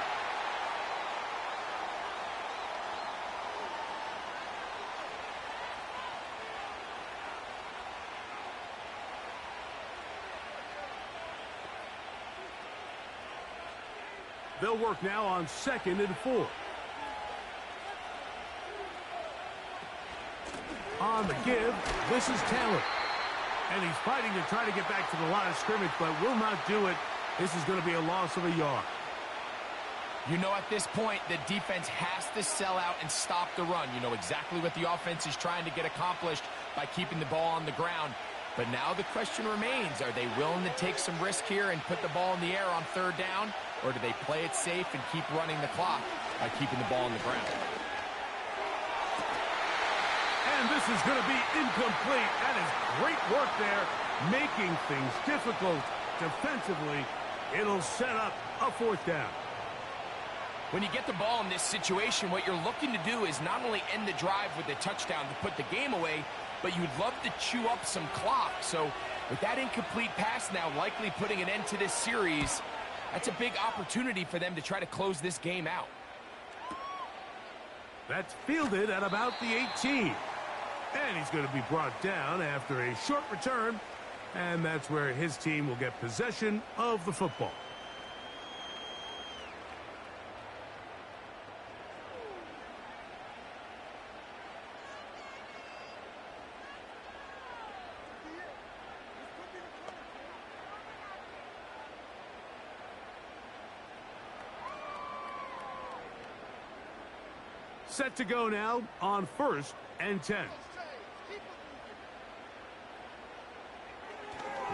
They'll work now on 2nd and 4. On the give, this is Taylor. And he's fighting to try to get back to the line of scrimmage, but will not do it. This is going to be a loss of a yard. You know, at this point, the defense has to sell out and stop the run. You know exactly what the offense is trying to get accomplished by keeping the ball on the ground. But now the question remains, are they willing to take some risk here and put the ball in the air on 3rd down? Or do they play it safe and keep running the clock by keeping the ball on the ground? And this is going to be incomplete. That is great work there, making things difficult defensively. It'll set up a 4th down. When you get the ball in this situation, what you're looking to do is not only end the drive with a touchdown to put the game away, but you'd love to chew up some clock. So with that incomplete pass now likely putting an end to this series, that's a big opportunity for them to try to close this game out. That's fielded at about the 18. And he's going to be brought down after a short return. And that's where his team will get possession of the football. Set to go now on 1st and 10.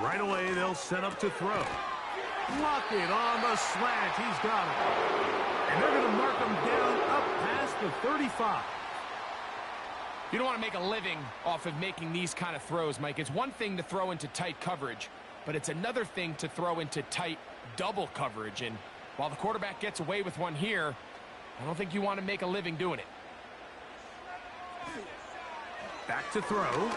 Right away, they'll set up to throw. Lockett on the slant. He's got it. And they're going to mark him down up past the 35. You don't want to make a living off of making these kind of throws, Mike. It's one thing to throw into tight coverage, but it's another thing to throw into tight double coverage. And while the quarterback gets away with one here, I don't think you want to make a living doing it. Back to throw.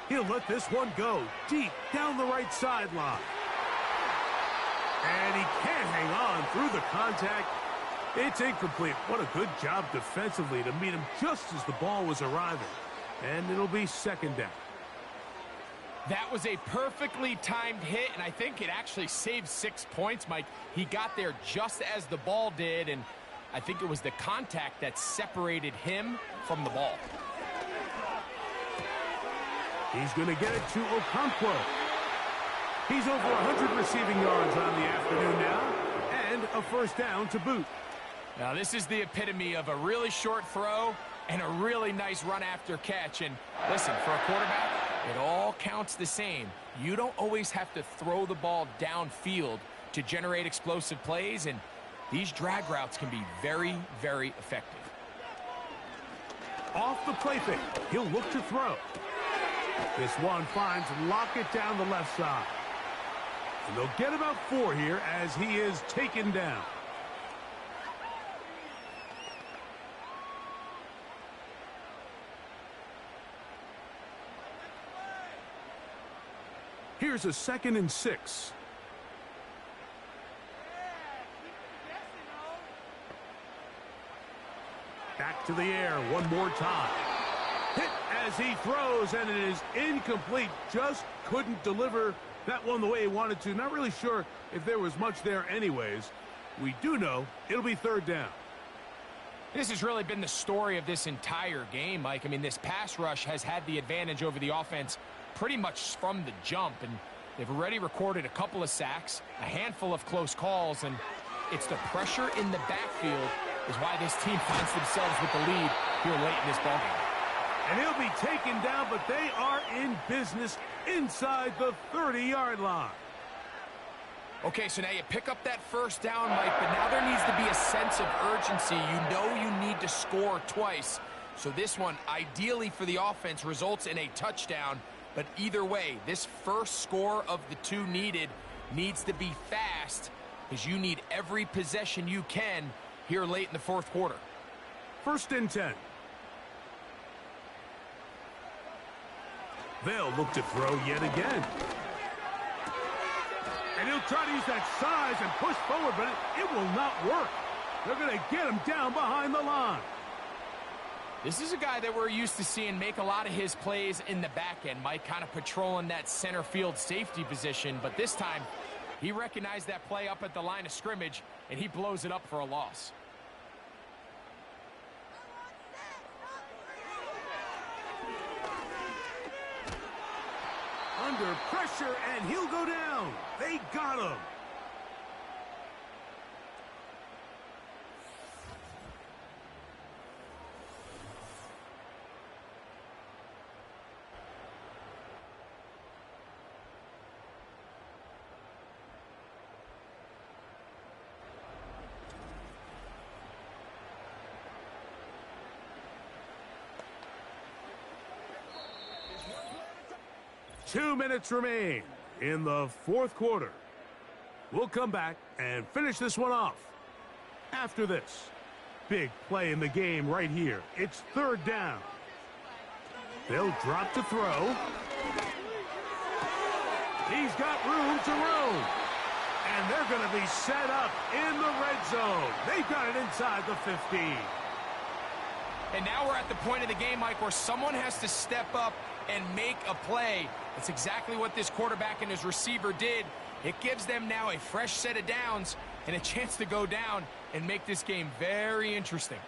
He'll let this one go deep down the right sideline. And he can't hang on through the contact. It's incomplete. What a good job defensively to meet him just as the ball was arriving. And it'll be second down. That was a perfectly timed hit, and I think it actually saved 6 points, Mike. He got there just as the ball did, and I think it was the contact that separated him from the ball. He's going to get it to Okonkwo. He's over 100 receiving yards on the afternoon now, and a first down to boot. Now, this is the epitome of a really short throw and a really nice run after catch. And listen, for a quarterback, it all counts the same. You don't always have to throw the ball downfield to generate explosive plays, and these drag routes can be very, very effective. Off the play fake, he'll look to throw. This one finds Lockett down the left side. And they'll get about 4 here as he is taken down. Here's a 2nd and 6. Back to the air one more time. Hit as he throws, and it is incomplete. Just couldn't deliver that one the way he wanted to. Not really sure if there was much there anyways. We do know it'll be third down. This has really been the story of this entire game, Mike. I mean, this pass rush has had the advantage over the offense pretty much from the jump, and they've already recorded a couple of sacks, a handful of close calls, and it's the pressure in the backfield is why this team finds themselves with the lead here late in this ballgame. And he'll be taken down, but they are in business inside the 30-yard line. Okay, so now you pick up that first down, Mike, but now there needs to be a sense of urgency. You know you need to score twice. So this one, ideally for the offense, results in a touchdown. But either way, this first score of the 2 needed needs to be fast, because you need every possession you can here late in the 4th quarter. 1st and 10. They'll look to throw yet again. And he'll try to use that size and push forward, but it will not work. They're going to get him down behind the line. This is a guy that we're used to seeing make a lot of his plays in the back end, Mike, kind of patrolling that center field safety position. But this time, he recognized that play up at the line of scrimmage, and he blows it up for a loss. Under pressure, and he'll go down. They got him. Two minutes remain in the 4th quarter. We'll come back and finish this one off after this. Big play in the game right here. It's 3rd down. They'll drop to throw. He's got room to roam. And they're going to be set up in the red zone. They've got it inside the 15. And now we're at the point of the game, Mike, where someone has to step up and make a play. That's exactly what this quarterback and his receiver did. It gives them now a fresh set of downs and a chance to go down and make this game very interesting.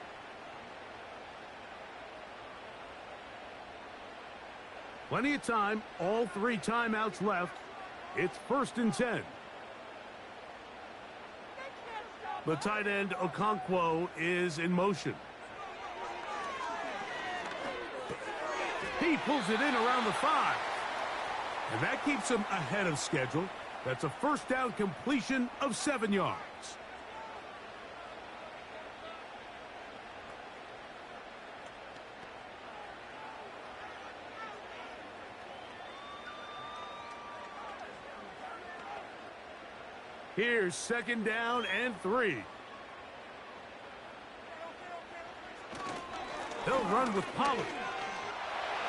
Plenty of time, all 3 timeouts left. It's 1st and 10. The tight end, Okonkwo, is in motion. He pulls it in around the 5. And that keeps him ahead of schedule. That's a first down completion of 7 yards. Here's 2nd down and 3. They'll run with Pollard.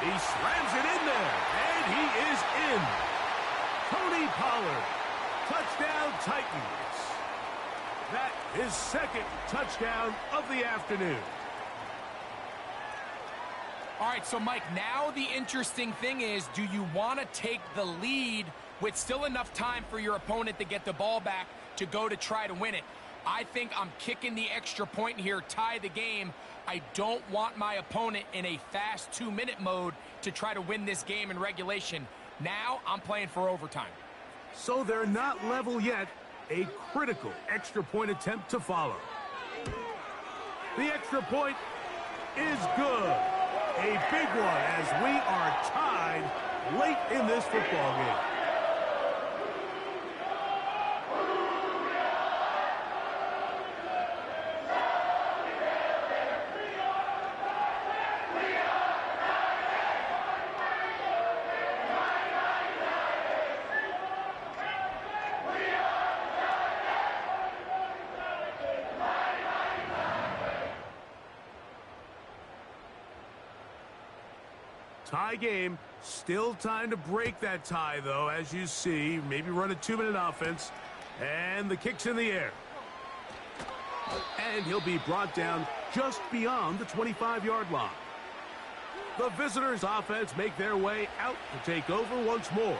He slams it in there, and he is in. Tony Pollard, touchdown Titans. That his second touchdown of the afternoon. All right, so Mike, now the interesting thing is, do you want to take the lead with still enough time for your opponent to get the ball back to go to try to win it? I think I'm kicking the extra point here, tie the game. I don't want my opponent in a fast 2-minute mode to try to win this game in regulation. Now I'm playing for overtime. So they're not level yet. A critical extra point attempt to follow. The extra point is good. A big one as we are tied late in this football game. Tie game. Still time to break that tie, though, as you see. Maybe run a 2-minute offense. And the kick's in the air. And he'll be brought down just beyond the 25-yard line. The visitors' offense make their way out to take over once more.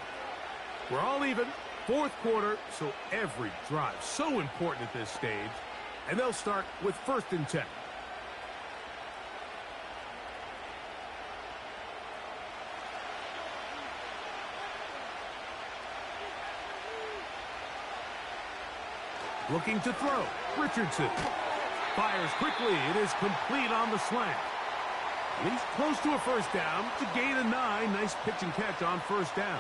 We're all even. Fourth quarter, so every drive so important at this stage. And they'll start with 1st and 10. Looking to throw. Richardson fires quickly. It is complete on the slant. And he's close to a first down to gain a 9. Nice pitch and catch on first down.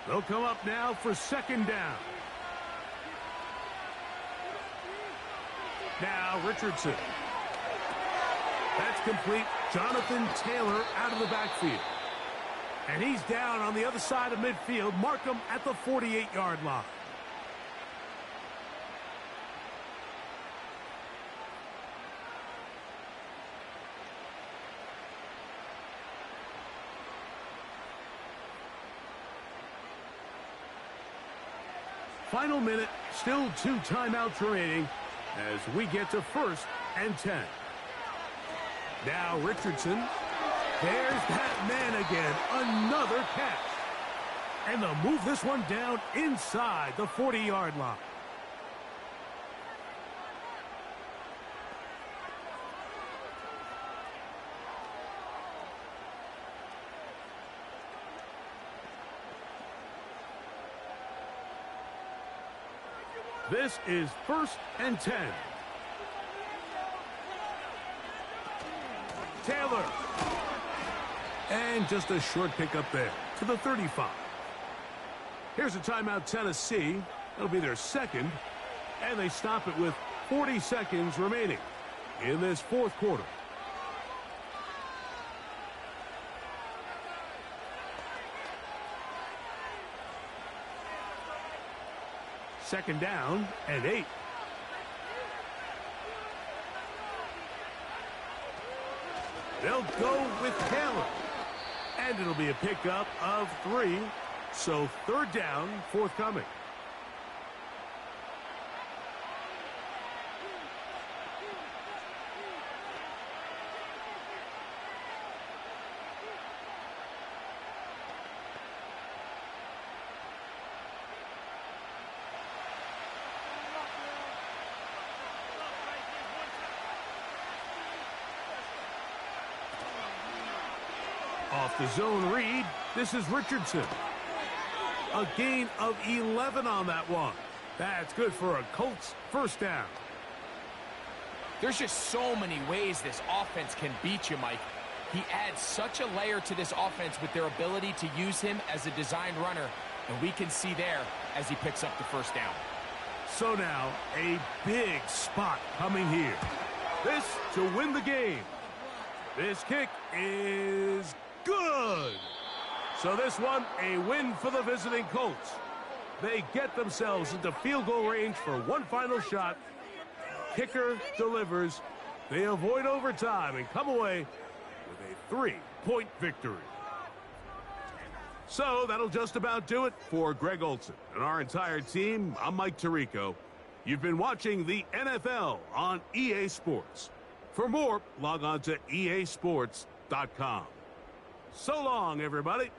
They'll come up now for 2nd down. Now Richardson. That's complete. Jonathan Taylor out of the backfield. And he's down on the other side of midfield. Mark him at the 48-yard line. Final minute, still 2 timeouts remaining as we get to 1st and 10. Now Richardson, there's that man again, another catch. And they'll move this one down inside the 40-yard line. This is 1st and 10. Taylor. And just a short pickup there to the 35. Here's a timeout, Tennessee. It'll be their 2nd. And they stop it with 40 seconds remaining in this 4th quarter. Second down and 8. They'll go with Taylor. And it'll be a pickup of 3. So 3rd down, forthcoming. Off the zone read, this is Richardson. A gain of 11 on that one. That's good for a Colts first down. There's just so many ways this offense can beat you, Mike. He adds such a layer to this offense with their ability to use him as a designed runner, and we can see there as he picks up the first down. So now, a big spot coming here. This to win the game. This kick is good. So this one, a win for the visiting Colts. They get themselves into field goal range for one final shot. Kicker delivers. They avoid overtime and come away with a 3-point victory. So that'll just about do it for Greg Olson and our entire team. I'm Mike Tirico. You've been watching the NFL on EA Sports. For more, log on to easports.com. So long, everybody.